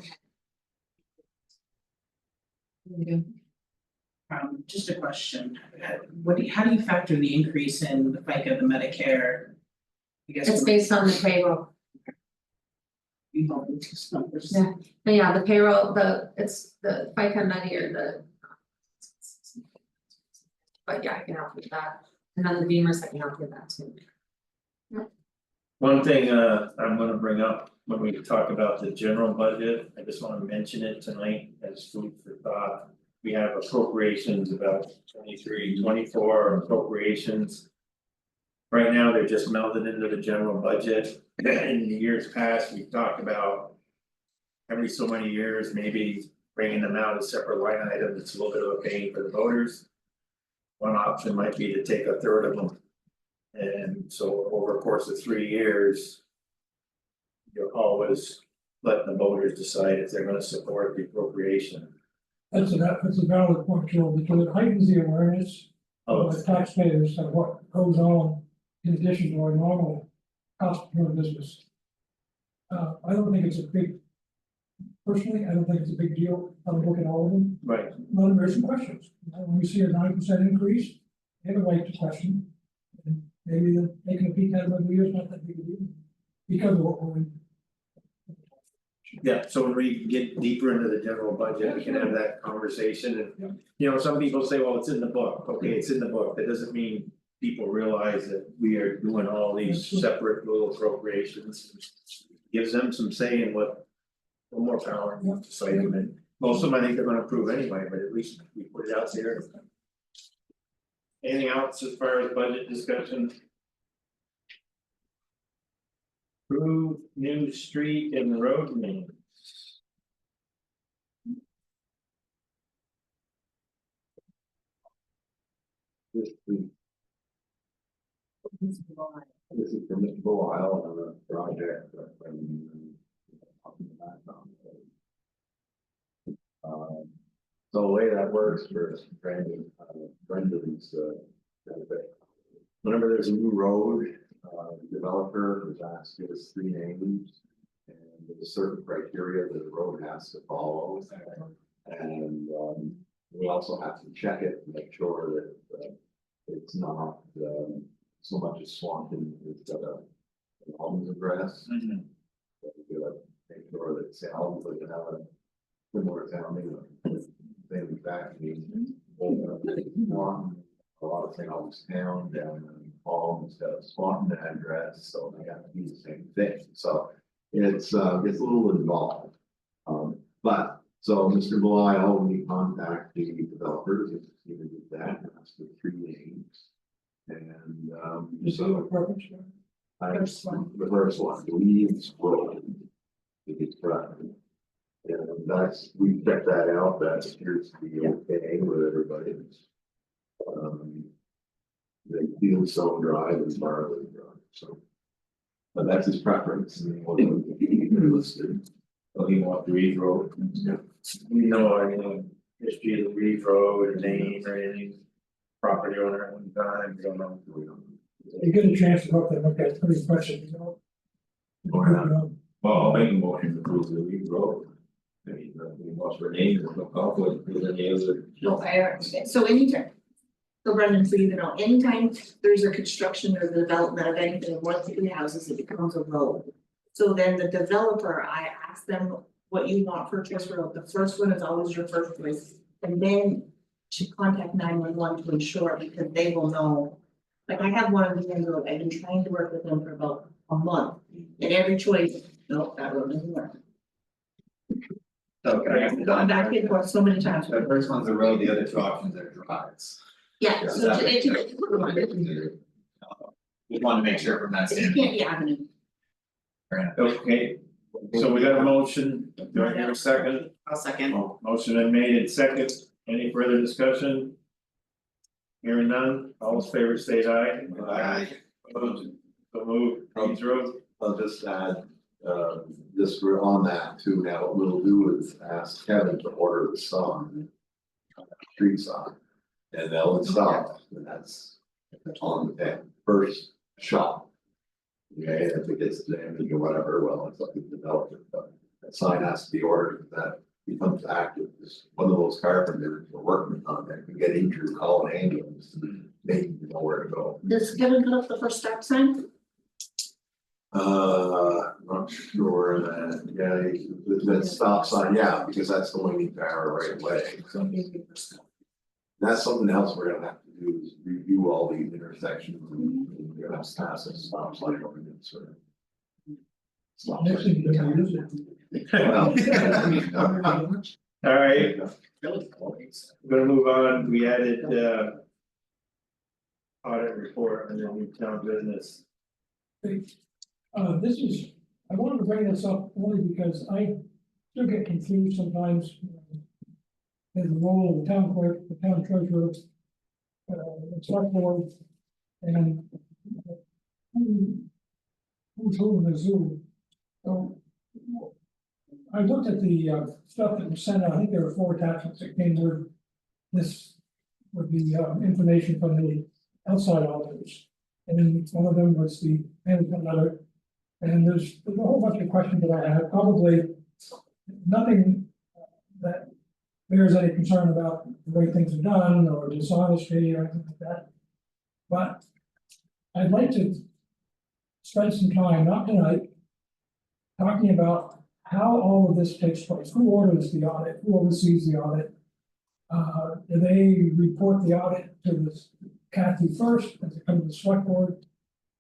Just a question, how do you factor the increase in the FICA, the Medicare? I guess. It's based on the payroll. You know, these numbers. Yeah. But yeah, the payroll, it's the FICA money or the. But yeah, I can help with that, and then the Beamers, I can help with that too. One thing I'm gonna bring up when we talk about the general budget, I just wanna mention it tonight as food for thought. We have appropriations about 23-24 appropriations. Right now, they're just melded into the general budget. In the years past, we've talked about. Every so many years, maybe bringing them out as separate line items, it's a little bit of a pain for the voters. One option might be to take a third of them. And so over a course of 3 years. You're always letting the voters decide if they're gonna support the appropriation. That's a valid point, Joe, because it heightens the awareness of the taxpayers of what goes on in addition to our normal cost of doing business. I don't think it's a big, personally, I don't think it's a big deal, I'm looking at all of them, Right. but there's some questions. When we see a 9% increase, they have a right to question. And maybe they're taking a peek at it every year, it's not that big a deal, because of what we're. Yeah, so when we get deeper into the general budget, we can have that conversation and, you know, some people say, well, it's in the book, okay, it's in the book, that doesn't mean. People realize that we are doing all these separate little appropriations. Gives them some say in what. A little more power to decide them, and most of them I think they're gonna approve anyway, but at least we put it out there. Anything else as far as budget discussion? Approve new street and road names. This is from Mr. Boyle on a project that talking about. So the way that works for branding, renderings, whenever there's a new road, the developer is asked to give us 3 names. And there's a certain criteria that the road has to follow. And we also have to check it to make sure that it's not so much as Swanton, it's got a home's address. But we gotta make sure that Sal, we can have a similar sounding, same exact meaning. One, a lot of St. Albans town down in Palm instead of Swanton address, so they have to be the same thing, so it's a little involved. But, so Mr. Belial, we contact the developers, if you do that, that's the 3 names. And Is there a preference? First one. The first one, Leeds Road. If it's correct. And that's, we checked that out, that appears to be okay with everybody. The Fieldstone Drive and Barley Drive, so. But that's his preference, and what he listed. So he wants Reed Road. Yeah. We know anything, history of the Reed Road, or name or anything. Property owner at one time, we don't know. You get a chance to look at that pretty impressive, you know. Well, I'll make a motion to approve the Reed Road. I mean, we lost our name, there's no conflict with any other. No, I understand, so anytime. So Brendan, so you know, anytime there's a construction or the development of anything, more than 3 houses, it becomes a road. So then the developer, I ask them what you want for choice road, the first one is always your first choice, and then. To contact 911 to ensure, because they will know. Like I have one of the road, I've been trying to work with them for about a month, and every choice, no, that road doesn't work. Okay. I've gone back and forth so many times. The first one's the road, the other 2 options are drives. Yeah, so it We want to make sure from that it standpoint. can't be avenue. Okay, so we got a motion, do I hear a second? I'll second. Motion been made in second, any further discussion? Hearing none, all in favor state aye. Aye. Opposed, so moved, Reed's Road. I'll just add, Just we're on that too, now what we'll do is ask Kevin to order the sign. Street sign, and they'll install it, and that's on that first shot. Okay, if it gets damaged or whatever, well, it's up to the developer, but that sign has to be ordered, that becomes active, it's one of those carpenters or workmen on there can get injured, call an ambulance, and they know where to go. Does Kevin put up the first stop sign? Not sure that, yeah, that stop sign, yeah, because that's the one you power right away. That's something else we're gonna have to do is review all these intersections and we're gonna have to pass a stop sign ordinance or. Stop Next thing you're gonna use it. sign. All right, we're gonna move on, we added audit report and then town business. This is, I wanted to bring this up only because I still get confused sometimes. In the role of the town clerk, the town treasurer, the select board, and who's who in the zoo. So I looked at the stuff that was sent out, I think there were 4 attachments that came with this, with the information from the outside auditors. And then one of them was the management letter. And there's a whole bunch of questions that I have, probably nothing that bears any concern about the way things are done or dishonesty or anything like that. But I'd like to spend some time, not tonight, talking about how all of this takes place. Who orders the audit? Who oversees the audit? Do they report the audit to this Kathy first, as it comes to the select board?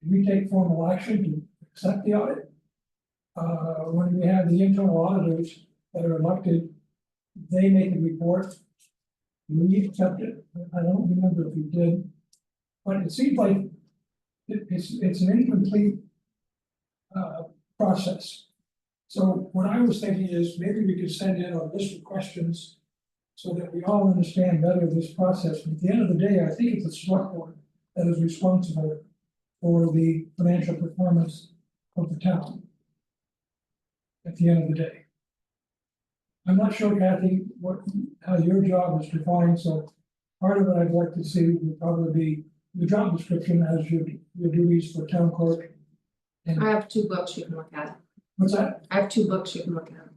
Do we take formal action to accept the audit? When we have the internal auditors that are elected, they make a report. We accept it. I don't remember if we did, but it seems like it's an incomplete process. So what I was thinking is maybe we could send in a list of questions so that we all understand better this process. But at the end of the day, I think it's the select board that is responsible for the financial performance of the town. At the end of the day. I'm not sure, Kathy, how your job is defined, so part of it I'd like to see would probably be the job description as your duties for town clerk. And I have 2 books you can look at. what's that? I have 2 books you can look at.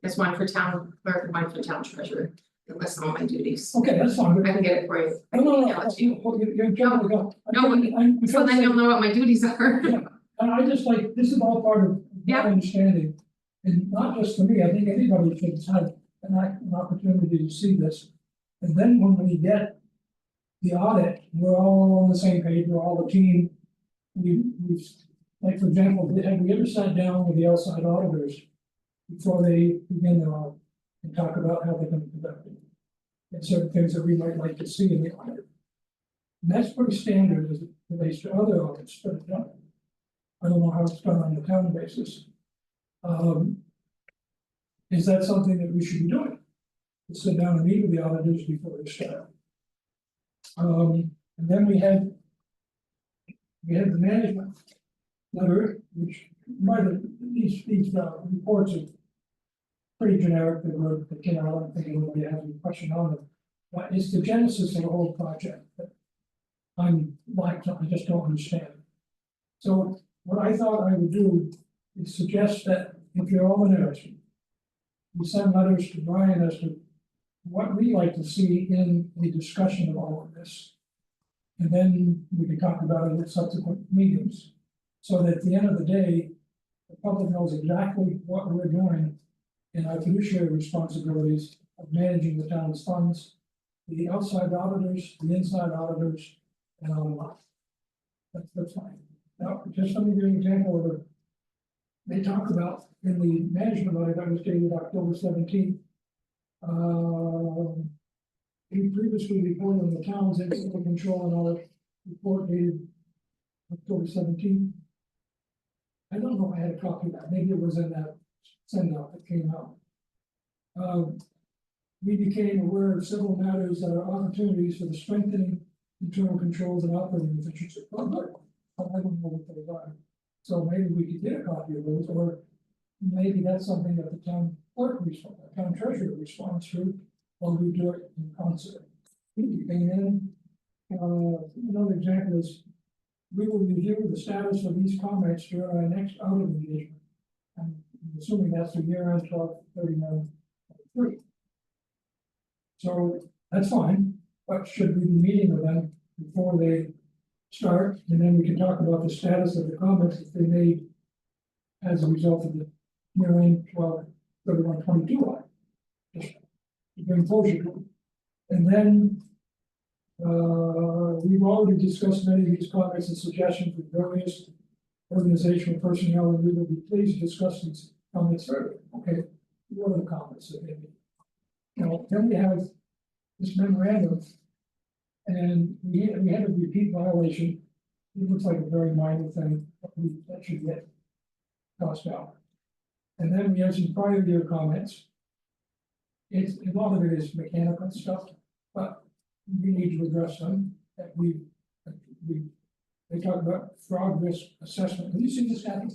There's one for town clerk and one for town treasurer. It lists all my duties. Okay, that's fine. I can get it for you. I No, can no, email it to you. you're trying to go. No, so then you'll know what my duties are. Yeah, and I just like, this is all part of my Yeah. understanding. And not just for me, I think anybody should have an opportunity to see this. And then when we get the audit, we're all on the same page, we're all a team. We, like, for example, have we ever sat down with the outside auditors before they begin their audit and talk about how they're going to conduct it? And certain things that we might like to see in the audit. And that's pretty standard as it relates to other audits, but I don't know how it's done on the town basis. Is that something that we should be doing? To sit down and meet with the auditors before they start. And then we had the management letter, which might have, these reports are pretty generic, they came out, I don't think anybody has any question on them. But it's the genesis of the whole project that I just don't understand. So what I thought I would do is suggest that if you're all interested, we send letters to Brian as to what we like to see in the discussion of all of this. And then we can talk about it at subsequent meetings. So that at the end of the day, the public knows exactly what we're doing in our fiduciary responsibilities of managing the town's funds, the outside auditors, the inside auditors, and all that. That's fine. Now, just let me give you an example of it. They talk about in the management letter that was dated October 17th. We previously reported on the town's internal control and audit report dated October 17th. I don't know if I had a copy of that. Maybe it was in that send out that came out. We became aware of several matters that are opportunities for the strengthening internal controls and operating efficiency. I don't know what those are. So maybe we could get a copy of those, or maybe that's something that the town clerk responds, the town treasurer responds to, or we do it in concert. And then, another example is, we will review the status of these comments during our next audit engagement. I'm assuming that's the year end 12/31/23. So that's fine, but should we be meeting with them before they start, and then we can talk about the status of the comments that they made as a result of the year end 12/31/22 audit. Just to bring closure to it. And then we've already discussed many of these comments and suggestions with various organizational personnel, and we will be pleased to discuss these comments further, okay? What are the comments that they made? Then we have this memorandum. And we had a repeat violation. It looks like a very minor thing, but that should get tossed out. And then we have some prior year comments. A lot of it is mechanical stuff, but we need to address them, that they talk about fraud risk assessment. Have you seen this happen?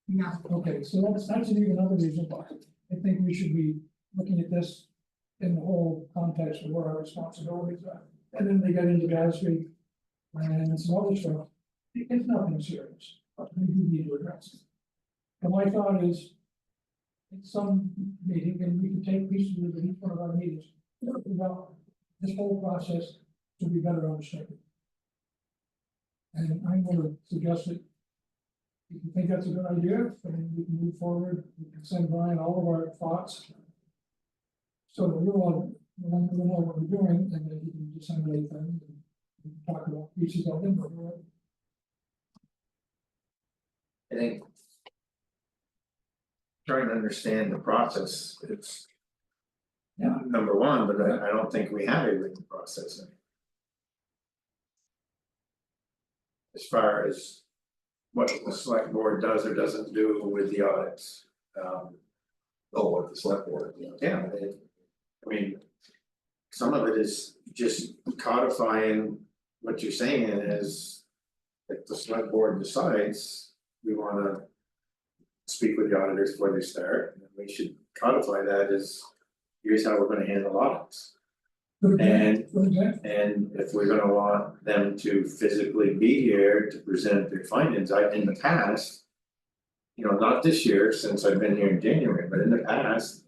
No. Okay, so that's even another reason why I think we should be looking at this in the whole context of what our responsibilities are. And then they get into GASB and some other stuff. It's nothing serious, but we do need to address it. And my thought is, at some meeting, and we can take pieces of each one of our meetings, about this whole process to be better understood. And I'm going to suggest that if you think that's a good idea, then we can move forward. We can send Brian all of our thoughts. So that we'll know what we're doing, and then we can disseminate them and we can talk about pieces of them. I think. Trying to understand the process, it's. Yeah. Number one, but I don't think we have a written process. As far as what the select board does or doesn't do with the audits. What the select board, Yeah, I mean. Some of it is just codifying what you're saying is. If the select board decides we wanna. Speak with the auditors before they start, and we should codify that as. Here's how we're gonna handle audits. And if we're gonna want them to physically be here to present their findings, in the past. You know, not this year, since I've been here in January, but in the past,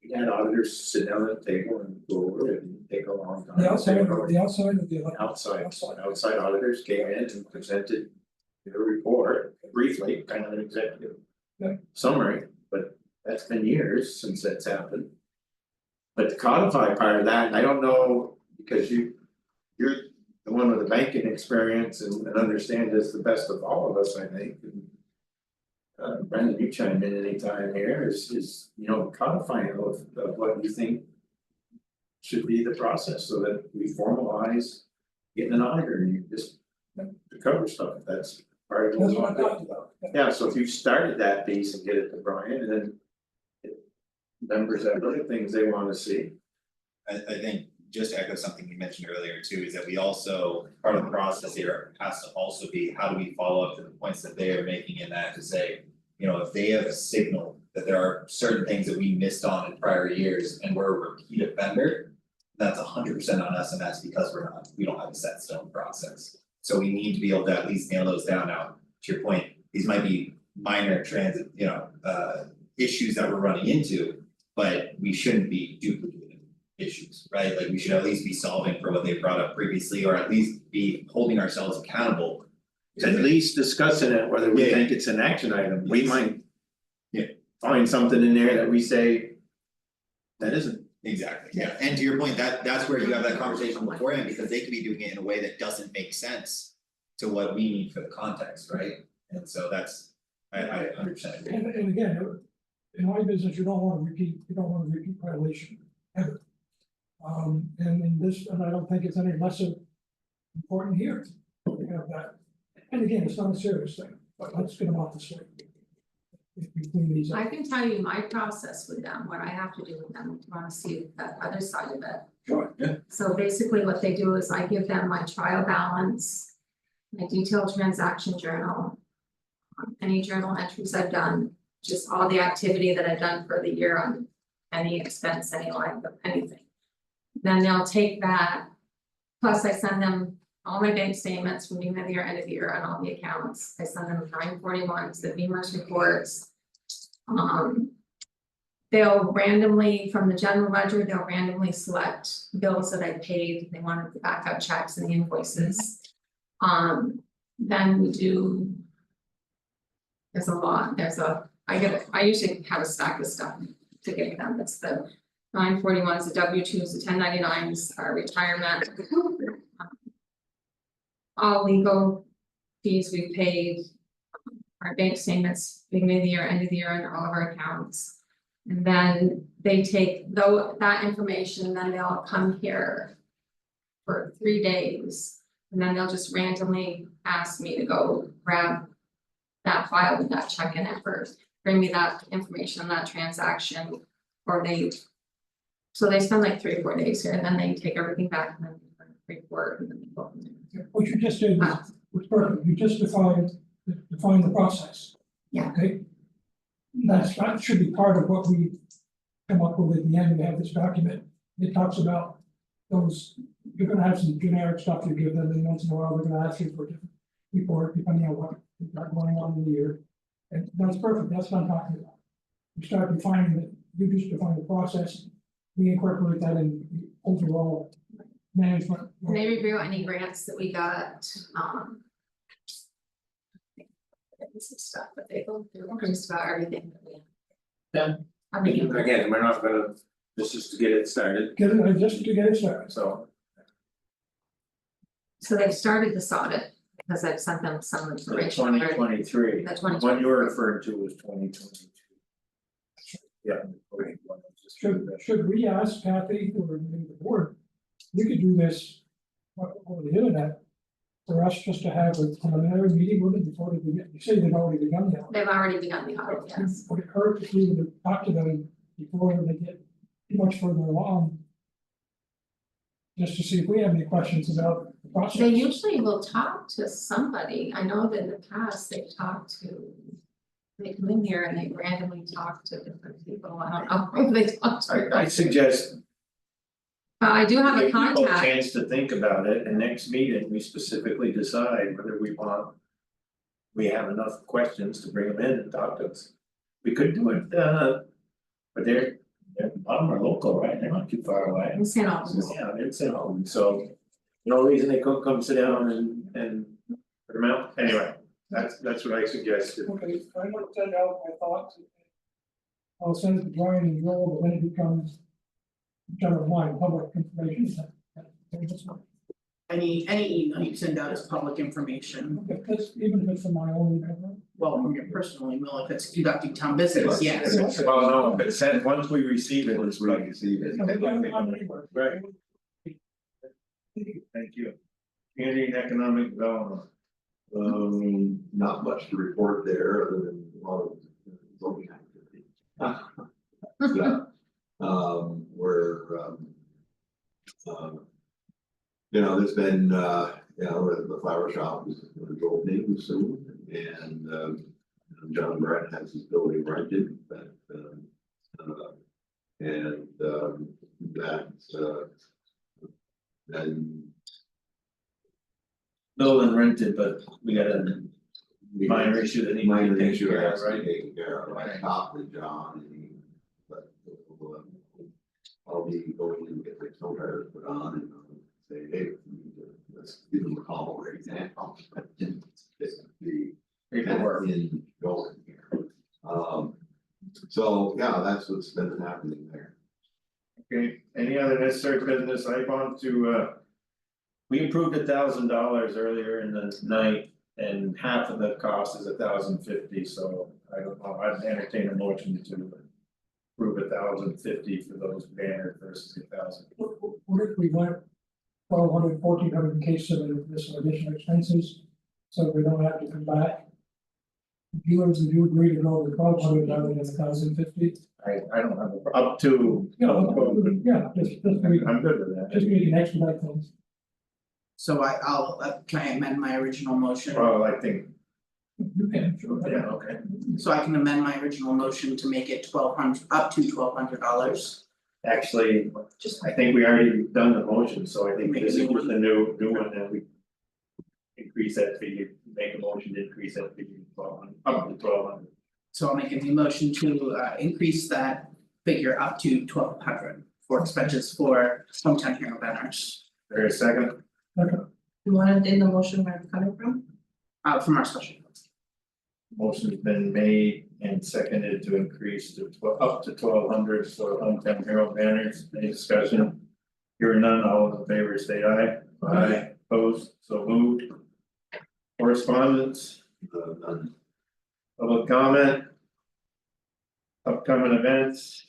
we had auditors sit down at the table and go over it and take a long time. The outside of the. Outside auditors came in and presented their report briefly, kind of an executive. Yeah. Summary, but that's been years since that's happened. But the codify part of that, I don't know, because you're the one with the banking experience and understand this the best of all of us, I think. Brendan, you chime in anytime here, is codifying of what you think. Should be the process so that we formalize getting an auditor and you just to cover stuff, that's part of what we want to do. Yeah, so if you started that piece and get it to Brian, and then. Members have other things they want to see. I think just to echo something you mentioned earlier too, is that we also, part of the process here has to also be, how do we follow up to the points that they are making in that to say. If they have a signal that there are certain things that we missed on in prior years and we're a repeat offender. That's 100% on us, and that's because we don't have a set stone process. So we need to be able to at least nail those down. Now, to your point, these might be minor transit, issues that we're running into. But we shouldn't be duplicating issues, right? Like we should at least be solving for what they brought up previously, or at least be holding ourselves accountable. At least discussing it, whether we think it's an action item, we might. Find something in there that we say. That isn't. Exactly, yeah, and to your point, that's where you have that conversation beforehand, because they could be doing it in a way that doesn't make sense. To what we need for the context, right? And so that's, I 100% agree. And again, in my business, you don't want to repeat violation ever. And in this, and I don't think it's any less important here to have that. And again, it's not a serious thing, but let's get them off the slate. If we clean these up. I can tell you my process with them, what I have to do with them, if you wanna see that other side of it. Sure, yeah. So basically what they do is I give them my trial balance, my detailed transaction journal. Any journal entries I've done, just all the activity that I've done for the year on any expense, any line, anything. Then they'll take that, plus I send them all my bank statements from beginning of the year, end of the year on all the accounts. I send them 941s, the Beamer's reports. They'll randomly, from the general ledger, they'll randomly select bills that I paid, they wanted the backup checks and the invoices. Then we do. There's a lot, I usually have a stack of stuff to give them, it's the 941s, the W-2s, the 1099s, our retirement. All legal fees we paid. Our bank statements, beginning of the year, end of the year, and all of our accounts. And then they take that information, and then they'll come here for 3 days. And then they'll just randomly ask me to go grab that file with that check in it first, bring me that information on that transaction, or so they spend like 3 or 4 days here, and then they take everything back and then report and then they go from there. What you just did was perfect, you just defined the process. Yeah. Okay? That should be part of what we come up with at the end, we have this document, it talks about those, you're gonna have some generic stuff you give them, and once in a while, they're gonna ask you for a different report, depending on what you've got going on in the year. And that's perfect, that's what I'm talking about. You start defining that, you just define the process, we incorporate that in the overall management. And they review any grants that we got, some stuff, but they go through just about everything that we have. Yeah. I mean, Again, we're not gonna, this is to get it started, Get it, just to get it started. so. so they've started this audit, because I've sent them some information. already. 2023, The the one you were referring to was 2022. Yeah. okay, well, just- Should we ask Kathy or maybe the board, we could do this over the internet. For us just to have a preliminary meeting with them before they begin, you say they've already begun the audit. They've already begun the audit, yes. Would it hurt if we would talk to them before they get too much further along? Just to see if we have any questions about the process. They usually will talk to somebody, I know that in the past they've talked to. They come in here and they randomly talk to different people, I don't know if they talk to. I suggest I do have a give people a contact, chance to think about it, and next meeting, we specifically decide whether we want. We have enough questions to bring them in and talk to us. We could do it, but they're, a lot of them are local, right, they're not too far away. in St. Albans. Yeah, they're in St. Albans, so no reason they couldn't come sit down and put them out, anyway, that's what I suggested. Okay, I'm gonna send out my thoughts. I'll send it to Brian and Joel, but when it becomes general line, public information. That's fine. Any email you send out is public information, If it's, even if it's from my own. well, from your personal email, if it's conducting town business, yes. Well, no, but sent, once we receive it, it's like, right, thank you. Community and economic development. Not much to report there, other than a lot of zoning activity. Yeah. There's been, the flower shop is gonna go opening soon, and John Brett has his building rented, but and then Building rented, but we got a minor issue that needs to minor be taken issue care has of, to be right? taken care of. I talked to John, and but I'll be going in to get the snow tires put on and say, hey, let's give them a call right now. The Paperwork. in going here. So, yeah, that's what's been happening there. Okay, any other necessary business? I want to, we approved $1,000 earlier in the night. And half of the cost is $1,050, so I don't know, I'd entertain a motion to approve $1,050 for those banners versus 1,000. What if we went 1,200, 1,400 in case of this additional expenses, so we don't have to come back? Would you agree to go with 1,200 rather than 1,050? I don't have, up to. Yeah, just I'm good with that. just we can expedite things. So can I amend my original motion? Well, I think You can, sure. Yeah, okay. So I can amend my original motion to make it up to $1,200. Actually, I think we already done the motion, so I think this is just a new one that we. Increase that fee, make a motion to increase that fee to up to 1,200. So I'll make a new motion to increase that figure up to 1,200 for expenses for hometown hero banners. There a second? You wanted in the motion where it's coming from? From our special. Motion's been made and seconded to increase to up to 1,200 for hometown hero banners. Any discussion? Hearing none, all in favor, say aye. Aye. Opposed, so moved. Correspondence, None. public comment. Upcoming events,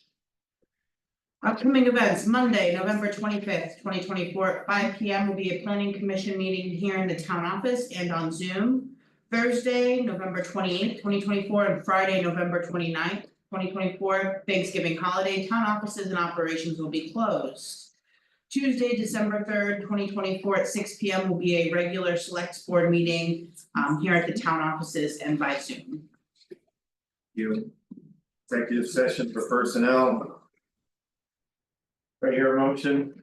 Upcoming events, Monday, November 25th, 2024, at 5 P.M. will be a planning commission meeting here in the town office and on Zoom. Thursday, November 28th, 2024, and Friday, November 29th, 2024, Thanksgiving holiday, town offices and operations will be closed. Tuesday, December 3rd, 2024, at 6 P.M. will be a regular select board meeting here at the town offices and by Zoom. you. Executive session for personnel. Right here, motion,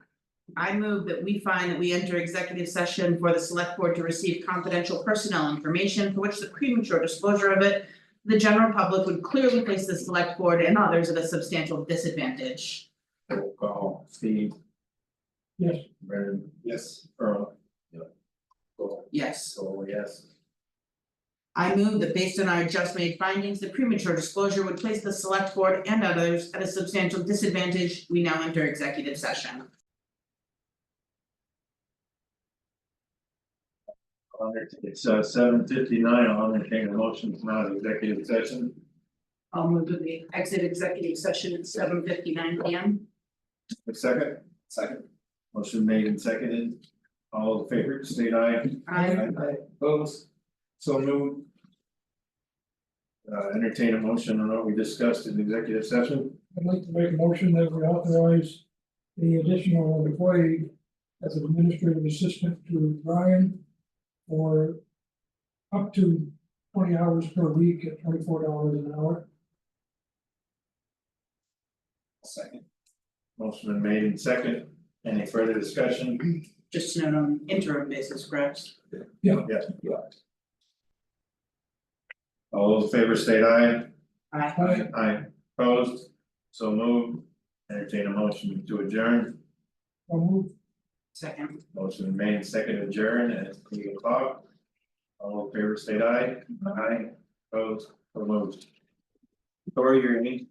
I move that we find that we enter executive session for the select board to receive confidential personnel information for which the premature disclosure of it. The general public would clearly place the select board and others at a substantial disadvantage. roll call, Steve, Yes. Brendan, Yes. Earl. Yep. Yes, So yes. I move that based on our just made findings, the premature disclosure would place the select board and others at a substantial disadvantage. We now enter executive session. It's 7:59, I'll entertain a motion to come out of executive session. I'll move that we exit executive session at 7:59 P.M. A second? Second. Motion made and seconded. All in favor, state aye. Aye. Opposed? So moved. Entertain a motion on what we discussed in executive session. I'd like to make a motion that we authorize the additional employee as an administrative assistant to Brian for up to 20 hours per week at $24 an hour. Second. Motion been made and second. Any further discussion? Just to note on interim basis, correct? Yeah. Yes. All those in favor state aye. Aye. Aye. Opposed? So moved. Entertain a motion to adjourn. I'll move. Second. Motion made and second to adjourn at 8 o'clock. All in favor state aye. Aye. Opposed? So moved. Tori, you're made